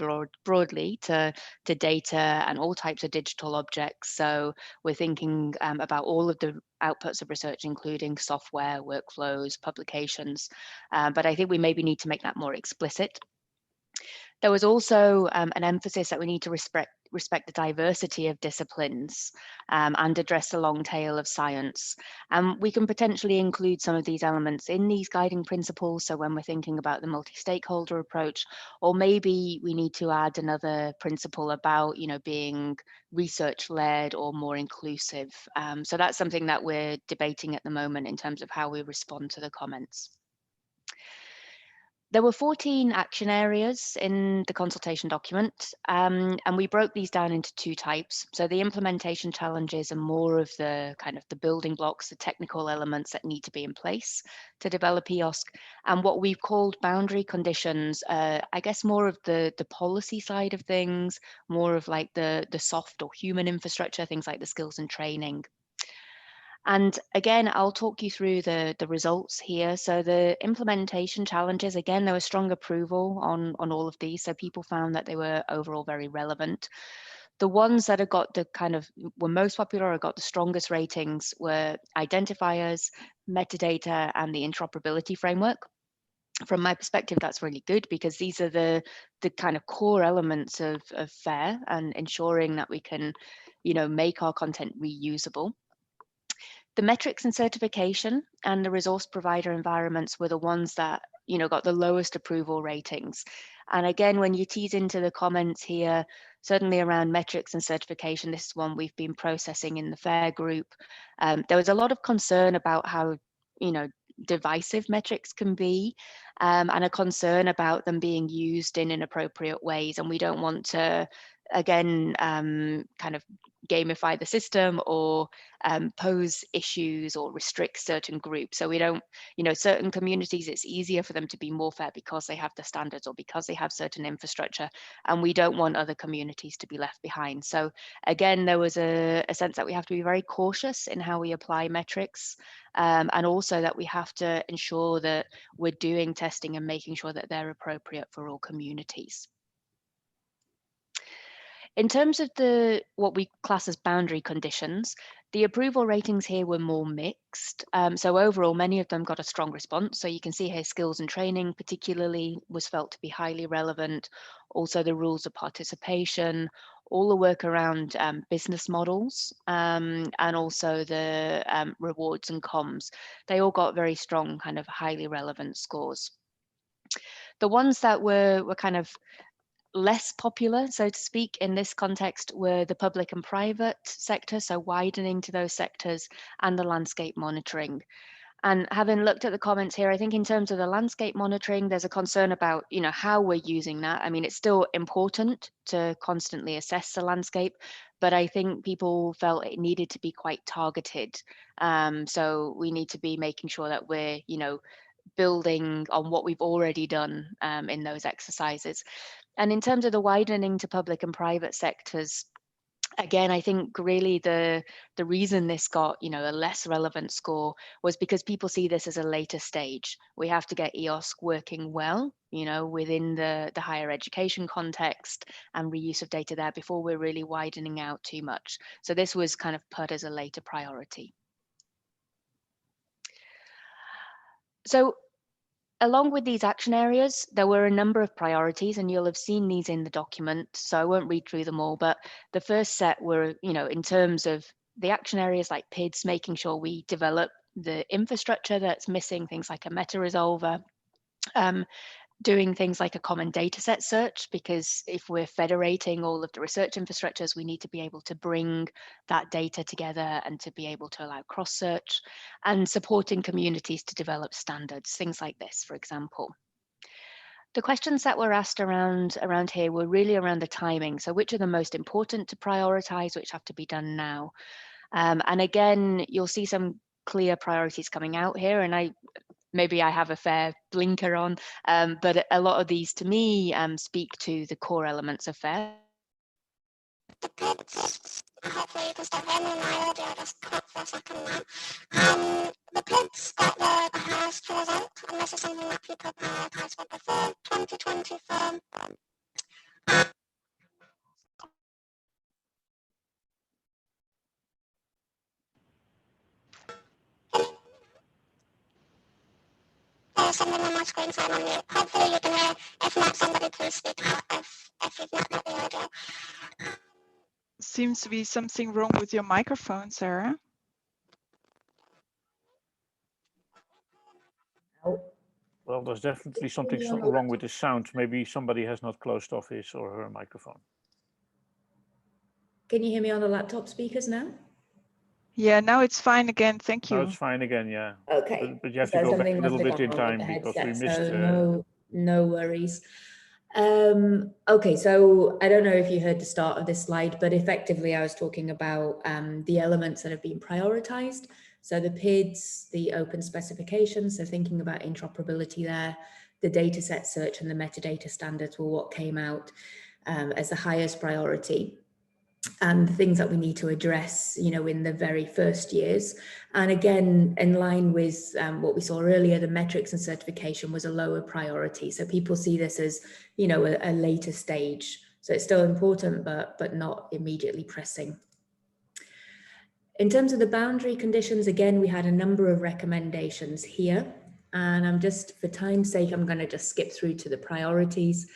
broadly to data and all types of digital objects. So we're thinking about all of the outputs of research, including software, workflows, publications. But I think we maybe need to make that more explicit. There was also an emphasis that we need to respect the diversity of disciplines and address the long tail of science. We can potentially include some of these elements in these guiding principles. So when we're thinking about the multi-stakeholder approach, or maybe we need to add another principle about, being research-led or more inclusive. So that's something that we're debating at the moment in terms of how we respond to the comments. There were 14 action areas in the consultation document, and we broke these down into 2 types. So the implementation challenges are more of the kind of the building blocks, the technical elements that need to be in place to develop EOSC, and what we've called boundary conditions, I guess more of the policy side of things, more of like the soft or human infrastructure, things like the skills and training. And again, I'll talk you through the results here. So the implementation challenges, again, there was strong approval on all of these. So people found that they were overall very relevant. The ones that have got the were most popular or got the strongest ratings were identifiers, metadata, and the interoperability framework. From my perspective, that's really good because these are the kind of core elements of FAIR and ensuring that we can, make our content reusable. The metrics and certification and the resource provider environments were the ones that, you know, got the lowest approval ratings. And again, when you tease into the comments here, certainly around metrics and certification, this is one we've been processing in the FAIR group. There was a lot of concern about how, you know, divisive metrics can be, and a concern about them being used in inappropriate ways. And we don't want to, again, kind of gamify the system or pose issues or restrict certain groups. So we don't, you know, certain communities, it's easier for them to be more fair because they have the standards or because they have certain infrastructure, and we don't want other communities to be left behind. So again, there was a sense that we have to be very cautious in how we apply metrics, and also that we have to ensure that we're doing testing and making sure that they're appropriate for all communities. In terms of what we class as boundary conditions, the approval ratings here were more mixed. So overall, many of them got a strong response. So you can see here skills and training particularly was felt to be highly relevant. Also the rules of participation, all the work around business models, and also the rewards and comms. They all got very strong kind of highly relevant scores. The ones that were kind of less popular, so to speak, in this context were the public and private sector, so widening to those sectors, and the landscape monitoring. And having looked at the comments here, I think in terms of the landscape monitoring, there's a concern about, you know, how we're using that. I mean, it's still important to constantly assess the landscape, but I think people felt it needed to be quite targeted. So we need to be making sure that we're, you know, building on what we've already done in those exercises. And in terms of the widening to public and private sectors, again, I think really the reason this got, you know, a less relevant score was because people see this as a later stage. We have to get EOSC working well, you know, within the higher education context and reuse of data there before we're really widening out too much. So this was kind of put as a later priority. So along with these action areas, there were a number of priorities, and you'll have seen these in the document, so I won't read through them all, but the first set were, you know, in terms of the action areas like PIDs, making sure we develop the infrastructure that's missing, things like a meta resolver, doing things like a common data set search, because if we're federating all of the research infrastructures, we need to be able to bring that data together and to be able to allow cross search, and supporting communities to develop standards, things like this, for example. The questions that were asked around here were really around the timing. So which are the most important to prioritize, which have to be done now? And again, you'll see some clear priorities coming out here, and maybe I have a fair blinker on, but a lot of these to me speak to the core elements of FAIR. The PIDs, hopefully you can still hear me, my audio just cut for a second now. The PIDs got the highest result, and this is something that people prioritise for before 2024. There's something on my screen, so I'm on mute. Hopefully you can hear. If not, somebody please speak out if you've not got the audio. Seems to be something wrong with your microphone, Sarah. Well, there's definitely something wrong with the sound. Maybe somebody has not closed off his or her microphone. Can you hear me on the laptop speakers now? Yeah, now it's fine again. Thank you. Now it's fine again, yeah. Okay. But you have to go back a little bit in time because we missed. So no worries. Okay, so I don't know if you heard the start of this slide, but effectively I was talking about the elements that have been prioritized. So the PIDs, the open specifications, so thinking about interoperability there, the data set search and the metadata standards were what came out as the highest priority, and the things that we need to address, you know, in the very first years. And again, in line with what we saw earlier, the metrics and certification was a lower priority. So people see this as, you know, a later stage. So it's still important, but not immediately pressing. In terms of the boundary conditions, again, we had a number of recommendations here. And I'm just, for time's sake, I'm going to just skip through to the priorities.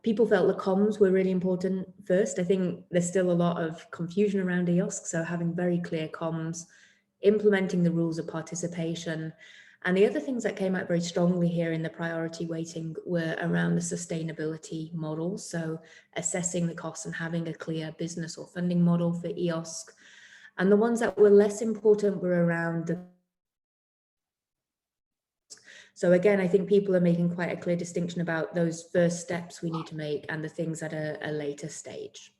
People felt the comms were really important first. I think there's still a lot of confusion around EOSC, so having very clear comms, implementing the rules of participation. And the other things that came out very strongly here in the priority weighting were around the sustainability model. So assessing the costs and having a clear business or funding model for EOSC. And the ones that were less important were around the. So again, I think people are making quite a clear distinction about those first steps we need to make and the things at a later stage.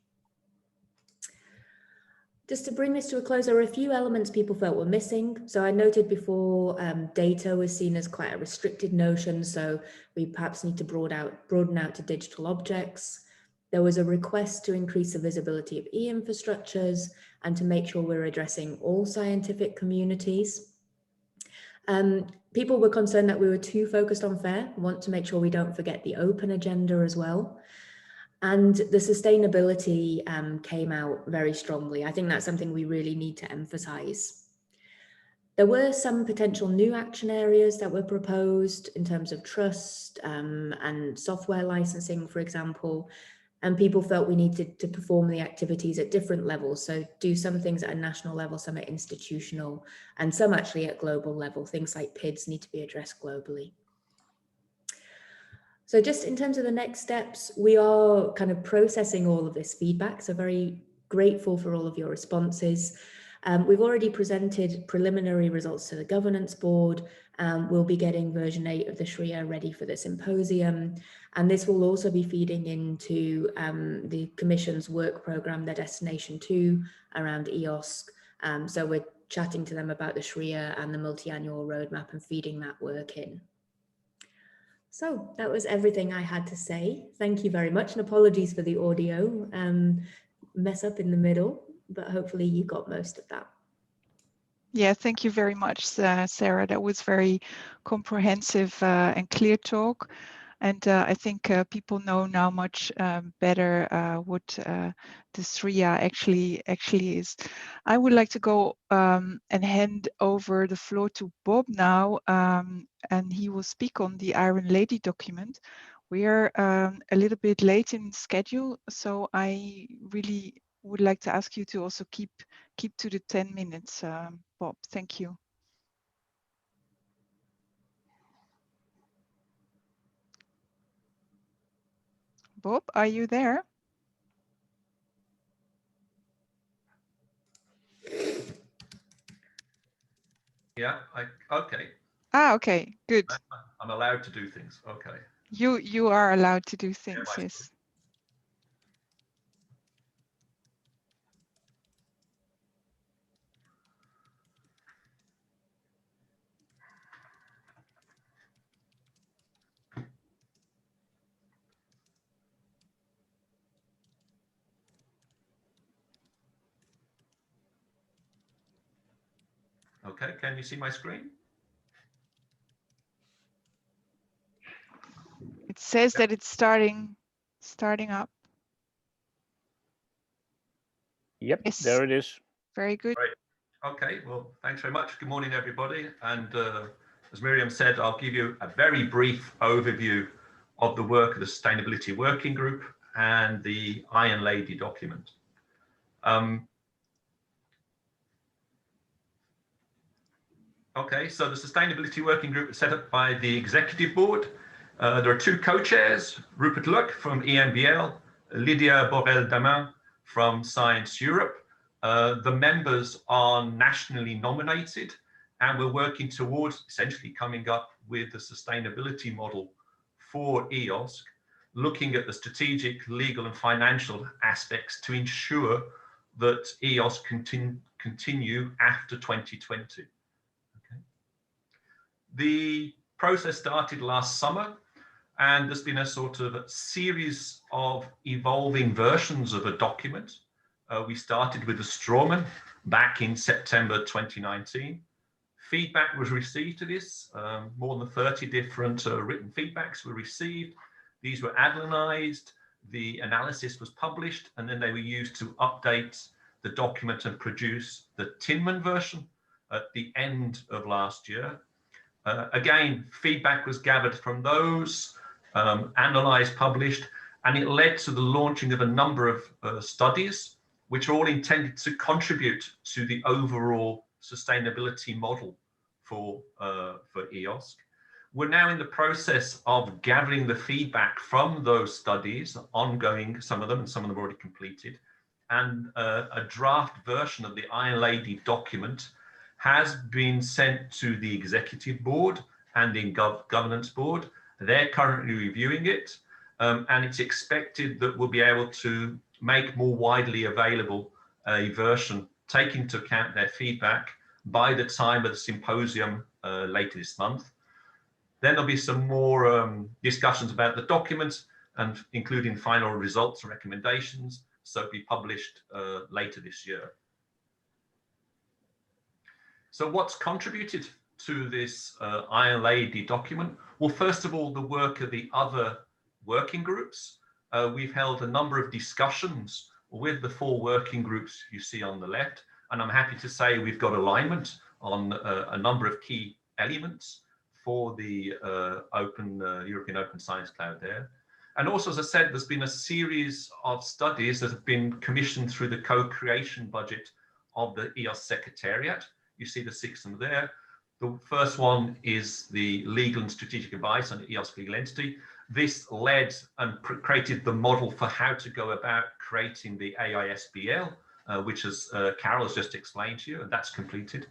Just to bring this to a close, there were a few elements people felt were missing. So I noted before, data was seen as quite a restricted notion, so we perhaps need to broaden out to digital objects. There was a request to increase the visibility of e-infrastructures and to make sure we're addressing all scientific communities. People were concerned that we were too focused on FAIR, want to make sure we don't forget the open agenda as well. And the sustainability came out very strongly. I think that's something we really need to emphasize. There were some potential new action areas that were proposed in terms of trust and software licensing, for example, and people felt we needed to perform the activities at different levels. So do some things at a national level, some at institutional, and some actually at global level. Things like PIDs need to be addressed globally. So just in terms of the next steps, we are kind of processing all of this feedback. So very grateful for all of your responses. We've already presented preliminary results to the governance board. We'll be getting version 8 of the SRIA ready for the symposium. And this will also be feeding into the Commission's work programme, their Destination 2 around EOSC. So we're chatting to them about the SRIA and the multi-annual roadmap and feeding that work in. So that was everything I had to say. Thank you very much, and apologies for the audio mess up in the middle, but hopefully you got most of that. Yeah, thank you very much, Sarah. That was very comprehensive and clear talk. And I think people know now much better what the SRIA actually is. I would like to go and hand over the floor to Bob now, and he will speak on the Iron Lady document. We are a little bit late in schedule, so I really would like to ask you to also keep to the 10 minutes, Bob. Thank you. Bob, are you there? Yeah, okay. Ah, okay, good. I'm allowed to do things, okay. You are allowed to do things, Yeah, yes. Okay, can you see my screen? It says that it's starting up. Yep, Yes. there it is. Very good. Great. Okay, well, thanks very much. Good morning, everybody. And as Mirjam said, I'll give you a very brief overview of the work of the Sustainability Working Group and the Iron Lady document. Okay, so the Sustainability Working Group is set up by the Executive Board. There are two co-chairs, Rupert Luck from ENBL, Lydia Borel-Damin from Science Europe. The members are nationally nominated, and we're working towards essentially coming up with the sustainability model for EOSC, looking at the strategic, legal and financial aspects to ensure that EOSC continue after 2020. Okay. The process started last summer, and there's been a sort of series of evolving versions of a document. We started with the strawman back in September 2019. Feedback was received to this. More than 30 different written feedbacks were received. These were analysed, the analysis was published, and then they were used to update the document and produce the Tinman version at the end of last year. Again, feedback was gathered from those, analysed, published, and it led to the launching of a number of studies, which are all intended to contribute to the overall sustainability model for EOSC. We're now in the process of gathering the feedback from those studies, ongoing, some of them, and some of them already completed. And a draft version of the Iron Lady document has been sent to the Executive Board and the Governance Board. They're currently reviewing it, and it's expected that we'll be able to make more widely available a version, taking into account their feedback by the time of the symposium later this month. Then there'll be some more discussions about the document, and including final results and recommendations, so it'll be published later this year. So what's contributed to this Iron Lady document? Well, first of all, the work of the other working groups. We've held a number of discussions with the 4 working groups you see on the left, and I'm happy to say we've got alignment on a number of key elements for the European Open Science Cloud there. And also, as I said, there's been a series of studies that have been commissioned through the co-creation budget of the EOS Secretariat. You see the 6 of them there. The first one is the legal and strategic advice on the EOSC legal entity. This led and created the model for how to go about creating the AISBL, which as Karel has just explained to you, and that's completed.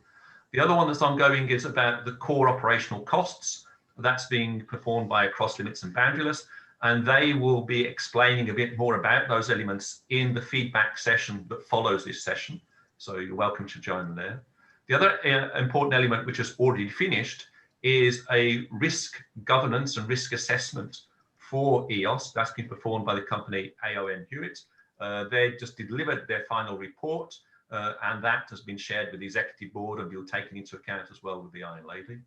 The other one that's ongoing is about the core operational costs. That's being performed by Across Limits and Boundaryless, and they will be explaining a bit more about those elements in the feedback session that follows this session. So you're welcome to join them there. The other important element, which is already finished, is a risk governance and risk assessment for EOS. That's been performed by the company AON Hewitt. They just delivered their final report, and that has been shared with the Executive Board and will be taken into account as well with the Iron Lady.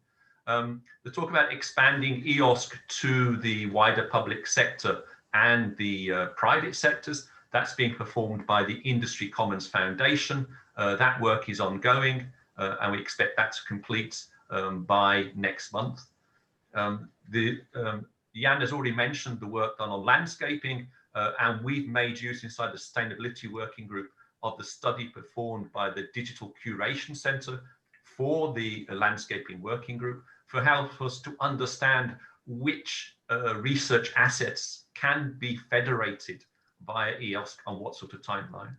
The talk about expanding EOSC to the wider public sector and the private sectors, that's being performed by the Industry Commons Foundation. That work is ongoing, and we expect that to complete by next month. Jan has already mentioned the work done on landscaping, and we've made use inside the Sustainability Working Group of the study performed by the Digital Curation Centre for the Landscaping Working Group, for help us to understand which research assets can be federated via EOSC on what sort of timeline.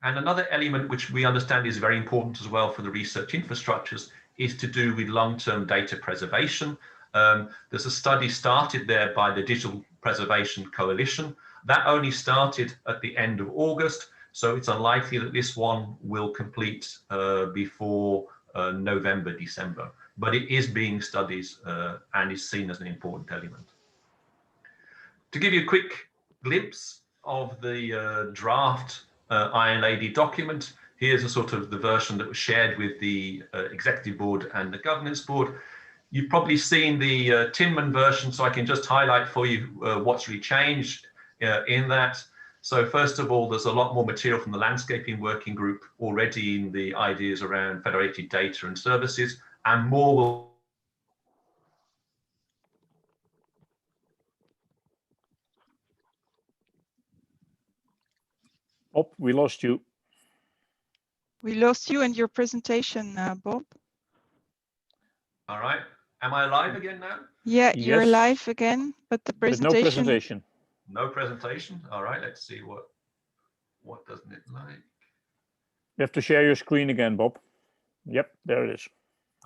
And another element which we understand is very important as well for the research infrastructures is to do with long-term data preservation. There's a study started there by the Digital Preservation Coalition. That only started at the end of August, so it's unlikely that this one will complete before November, December. But it is being studied and is seen as an important element. To give you a quick glimpse of the draft Iron Lady document, here's a sort of the version that was shared with the Executive Board and the Governance Board. You've probably seen the Tinman version, so I can just highlight for you what's really changed in that. So first of all, there's a lot more material from the Landscaping Working Group already in the ideas around federated data and services, and more will. Bob, we lost you. We lost you and your presentation, Bob. All right. Am I live again now? Yeah, Yes. you're live again, but the presentation. But no presentation. No presentation. All right. Let's see what doesn't it like. You have to share your screen again, Bob. Yep, there it is.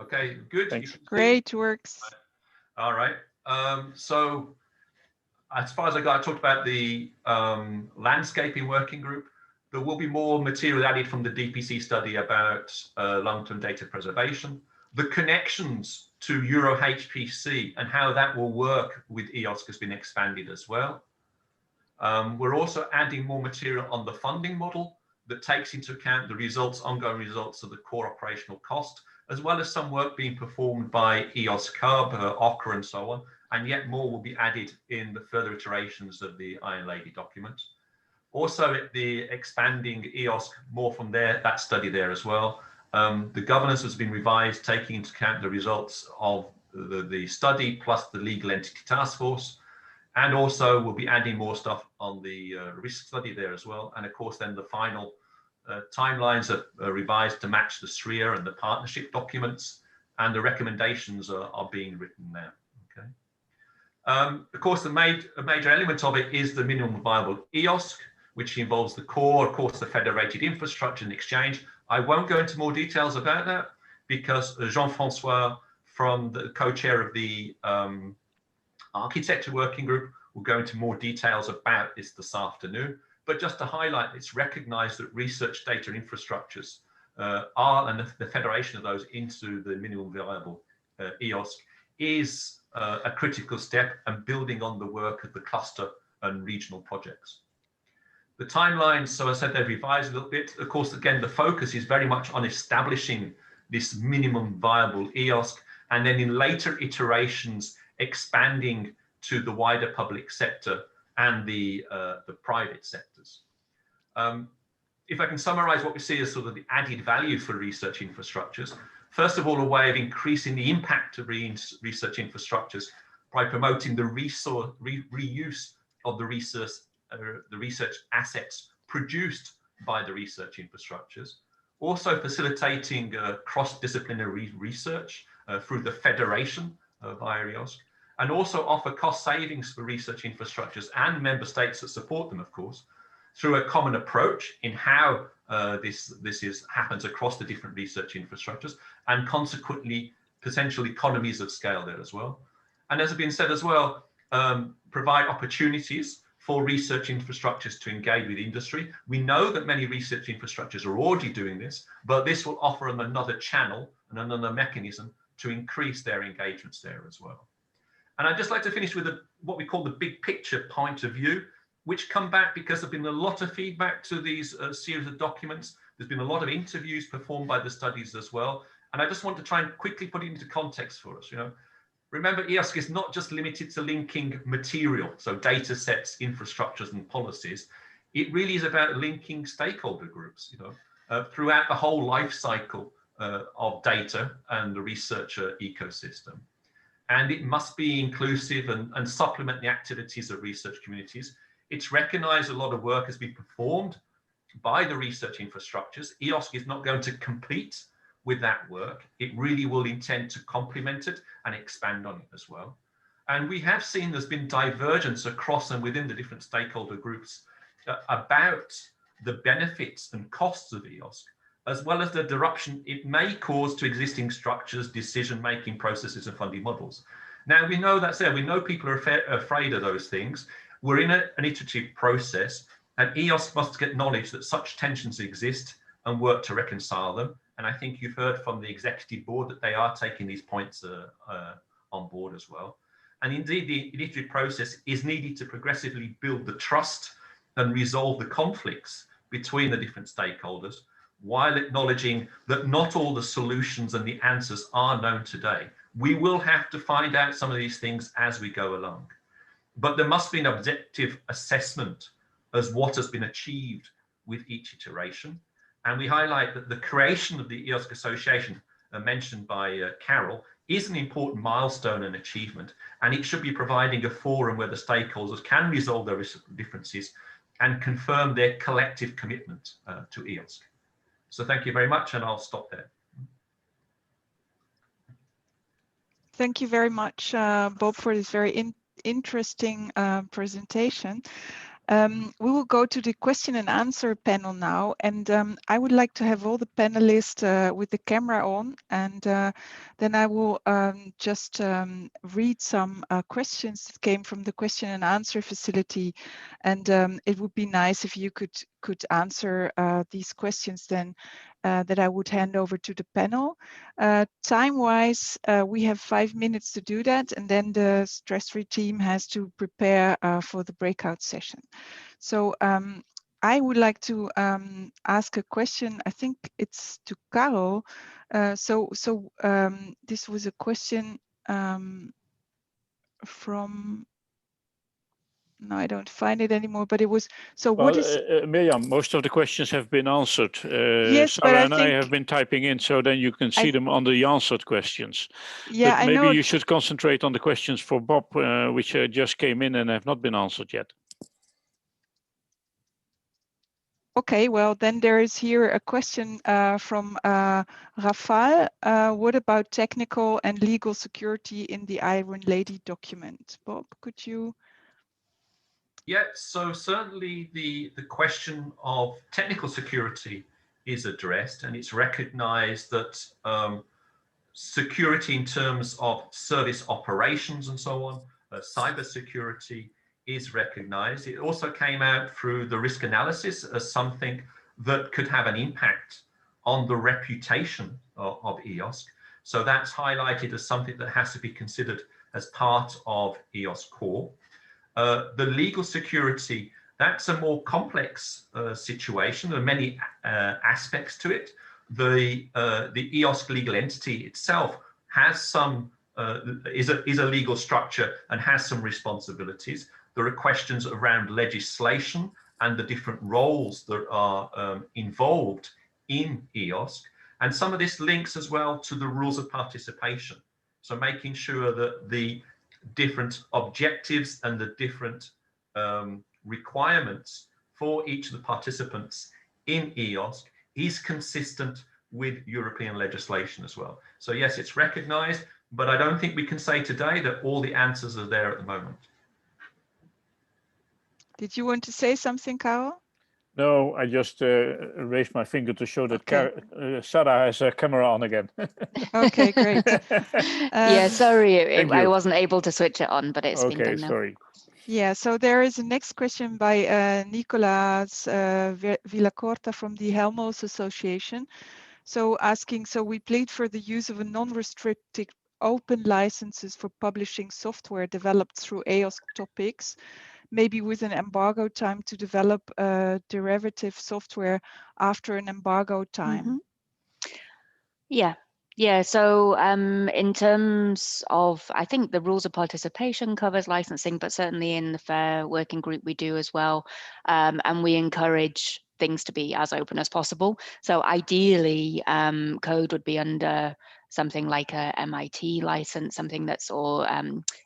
Okay, good. Thanks. Great, works. All right. So as far as I talked about the Landscaping Working Group, there will be more material added from the DPC study about long-term data preservation. The connections to Euro HPC and how that will work with EOSC has been expanded as well. We're also adding more material on the funding model that takes into account the results, ongoing results of the core operational cost, as well as some work being performed by EOSC Hub, OCRA, and so on. And yet more will be added in the further iterations of the Iron Lady document. Also, the expanding EOSC more from there, that study there as well. The governance has been revised, taking into account the results of the study plus the legal entity task force. And also we'll be adding more stuff on the risk study there as well. And of course, then the final Timelines are revised to match the SRIA and the partnership documents, and the recommendations are being written now. Okay. Of course, a major element of it is the minimum viable EOSC, which involves the core, of course, the federated infrastructure and exchange. I won't go into more details about that because Jean-Francois, from the co-chair of the architecture working group, will go into more details about this afternoon. But just to highlight, it's recognized that research data infrastructures and the federation of those into the minimum viable EOSC is a critical step, and building on the work of the cluster and regional projects. The timelines, so I said they've revised a little bit. Of course, again, the focus is very much on establishing this minimum viable EOSC, and then in later iterations, expanding to the wider public sector and the private sectors. If I can summarize what we see as sort of the added value for research infrastructures, first of all, a way of increasing the impact of research infrastructures by promoting the reuse of the research assets produced by the research infrastructures. Also facilitating cross-disciplinary research through the federation via EOSC, and also offer cost savings for research infrastructures and member states that support them, of course, through a common approach in how this happens across the different research infrastructures, and consequently potential economies of scale there as well. And as has been said as well, provide opportunities for research infrastructures to engage with industry. We know that many research infrastructures are already doing this, but this will offer them another channel and another mechanism to increase their engagements there as well. And I'd just like to finish with what we call the big picture point of view, which come back because there's been a lot of feedback to these series of documents. There's been a lot of interviews performed by the studies as well. And I just want to try and quickly put it into context for us. Remember, EOSC is not just limited to linking material, so data sets, infrastructures, and policies. It really is about linking stakeholder groups, throughout the whole life cycle of data and the researcher ecosystem. And it must be inclusive and supplement the activities of research communities. It's recognized a lot of work has been performed by the research infrastructures. EOSC is not going to compete with that work. It really will intend to complement it and expand on it as well. And we have seen there's been divergence across and within the different stakeholder groups about the benefits and costs of EOSC, as well as the disruption it may cause to existing structures, decision-making processes, and funding models. Now, we know that's there. We know people are afraid of those things. We're in an iterative process, and EOSC must acknowledge that such tensions exist and work to reconcile them. And I think you've heard from the executive board that they are taking these points on board as well. And indeed, the iterative process is needed to progressively build the trust and resolve the conflicts between the different stakeholders, while acknowledging that not all the solutions and the answers are known today. We will have to find out some of these things as we go along. But there must be an objective assessment as what has been achieved with each iteration. And we highlight that the creation of the EOSC Association, mentioned by Karel, is an important milestone and achievement, and it should be providing a forum where the stakeholders can resolve their differences and confirm their collective commitment to EOSC. So thank you very much, and I'll stop there. Thank you very much, Bob, for this very interesting presentation. We will go to the question and answer panel now, and I would like to have all the panelists with the camera on, and then I will just read some questions that came from the question and answer facility, and it would be nice if you could answer these questions then that I would hand over to the panel. Time-wise, we have 5 minutes to do that, and then the stress-free team has to prepare for the breakout session. So I would like to ask a question. I think it's to Karel. This was a question from, no, I don't find it anymore, but it was, so well, what is... Mirjam, most of the questions have been answered. Yes, Sarah but and I have been typing in, so then you can see them on the answered questions. Yeah, but maybe you should concentrate on the questions for Bob, which just came in and have not been answered yet. Okay, well, then there is here a question from Rafal. What about technical and legal security in the Iron Lady document? Bob, could you? Yeah, so certainly the question of technical security is addressed, and it's recognized that security in terms of service operations and so on, cyber security is recognized. It also came out through the risk analysis as something that could have an impact on the reputation of EOSC. So that's highlighted as something that has to be considered as part of EOSC core. The legal security, that's a more complex situation. There are many aspects to it. The EOSC legal entity itself has some is a legal structure and has some responsibilities. There are questions around legislation and the different roles that are involved in EOSC, and some of this links as well to the rules of participation. So making sure that the different objectives and the different requirements for each of the participants in EOSC is consistent with European legislation as well. So yes, it's recognized, but I don't think we can say today that all the answers are there at the moment. Did you want to say something, Karel? No, I just raised my finger to show that Okay. Sarah has a camera on again. Okay, great. Yeah, sorry, I you. wasn't able to switch it on, but it's been done now. Sorry. Yeah, so there is a next question by Nicolas Villacorta from the Helmholtz Association. So asking, so we plead for the use of a non-restricted open licenses for publishing software developed through EOSC topics, maybe with an embargo time to develop derivative software after an embargo time. Mm-hmm. Yeah. So in terms of, I think the rules of participation covers licensing, but certainly in the FAIR working group we do as well. And we encourage things to be as open as possible. So ideally, code would be under something like a MIT license, something that's, or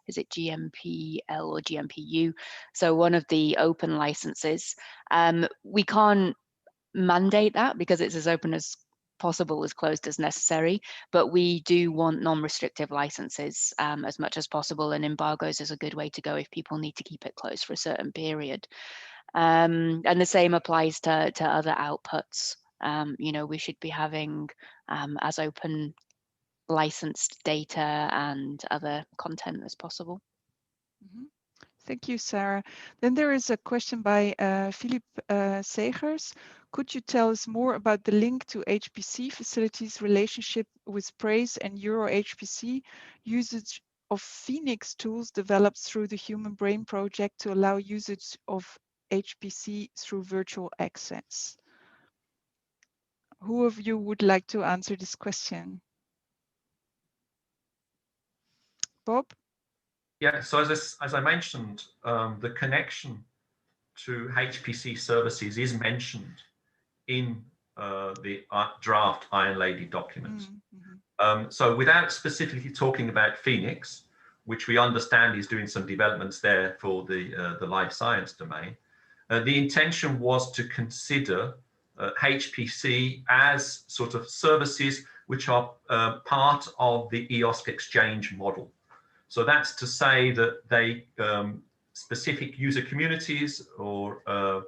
is it GMPL or GMPU? So one of the open licenses. We can't mandate that because it's as open as possible, as closed as necessary, but we do want non-restrictive licenses as much as possible, and embargoes is a good way to go if people need to keep it closed for a certain period. And the same applies to other outputs. You know, we should be having as open licensed data and other content as possible. Mm-hmm. Thank you, Sarah. Then there is a question by Philip Segers. Could you tell us more about the link to HPC facilities relationship with PRAISE and Euro HPC usage of Phoenix tools developed through the Human Brain Project to allow usage of HPC through virtual access? Who of you would like to answer this question? Bob? Yeah, so as I mentioned, the connection to HPC services is mentioned in the draft Iron Lady document. Mm-hmm. So without specifically talking about Phoenix, which we understand is doing some developments there for the life science domain, the intention was to consider HPC as sort of services which are part of the EOSC exchange model. So that's to say that they specific user communities or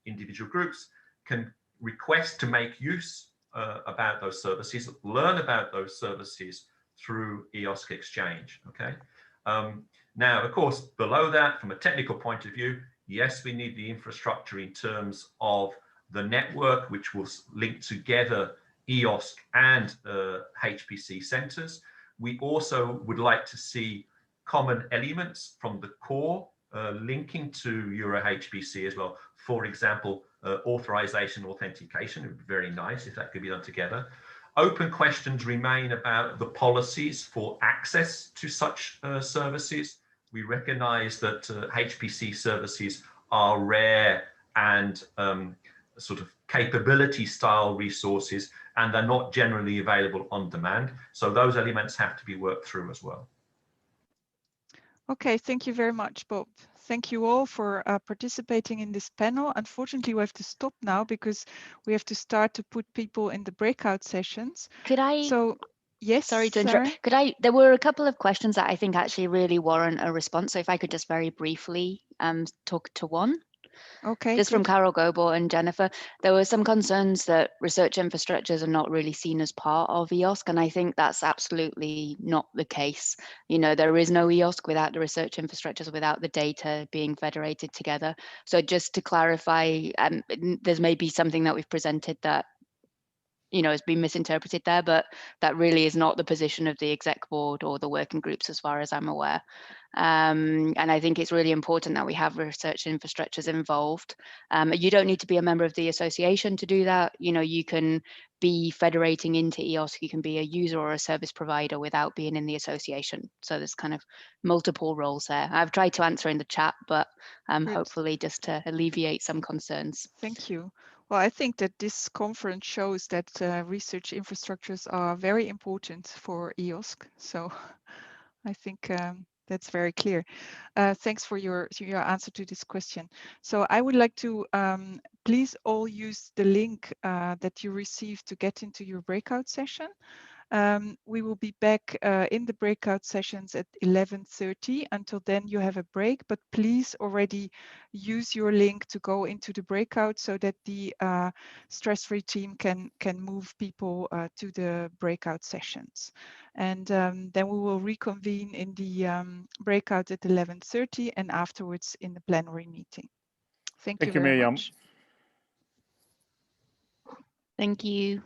individual groups can request to make use about those services, learn about those services through EOSC Exchange, okay? Now, of course, below that, from a technical point of view, yes, we need the infrastructure in terms of the network, which will link together EOSC and HPC centers. We also would like to see common elements from the core linking to Euro HPC as well. For example, authorization, authentication. It would be very nice if that could be done together. Open questions remain about the policies for access to such services. We recognize that HPC services are rare and sort of capability style resources, and they're not generally available on demand. So those elements have to be worked through as well. Okay, thank you very much, Bob. Thank you all for participating in this panel. Unfortunately, we have to stop now because we have to start to put people in the breakout sessions. Could I? So, yes, sorry to interrupt. Could I? There were a couple of questions that I think actually really warrant a response. So if I could just very briefly talk to one. Okay. Just good. from Karel Luyben and Jennifer, there were some concerns that research infrastructures are not really seen as part of EOSC, and I think that's absolutely not the case. You know, there is no EOSC without the research infrastructures, without the data being federated together. So just to clarify, there's maybe something that we've presented that, you know, has been misinterpreted there, but that really is not the position of the exec board or the working groups as far as I'm aware. And I think it's really important that we have research infrastructures involved. You don't need to be a member of the association to do that. You know, you can be federating into EOSC, you can be a user or a service provider without being in the association. So there's kind of multiple roles there. I've tried to answer in the chat, but hopefully just to alleviate some concerns. Thank you. Well, I think that this conference shows that research infrastructures are very important for EOSC. So I think that's very clear. Thanks for your answer to this question. So I would like to please all use the link that you received to get into your breakout session. We will be back in the breakout sessions at 11:30. Until then, you have a break, but please already use your link to go into the breakout so that the stress-free team can move people to the breakout sessions. And then we will reconvene in the breakout at 11:30 and afterwards in the plenary meeting. Thank you very Mirjam. much. Thank you.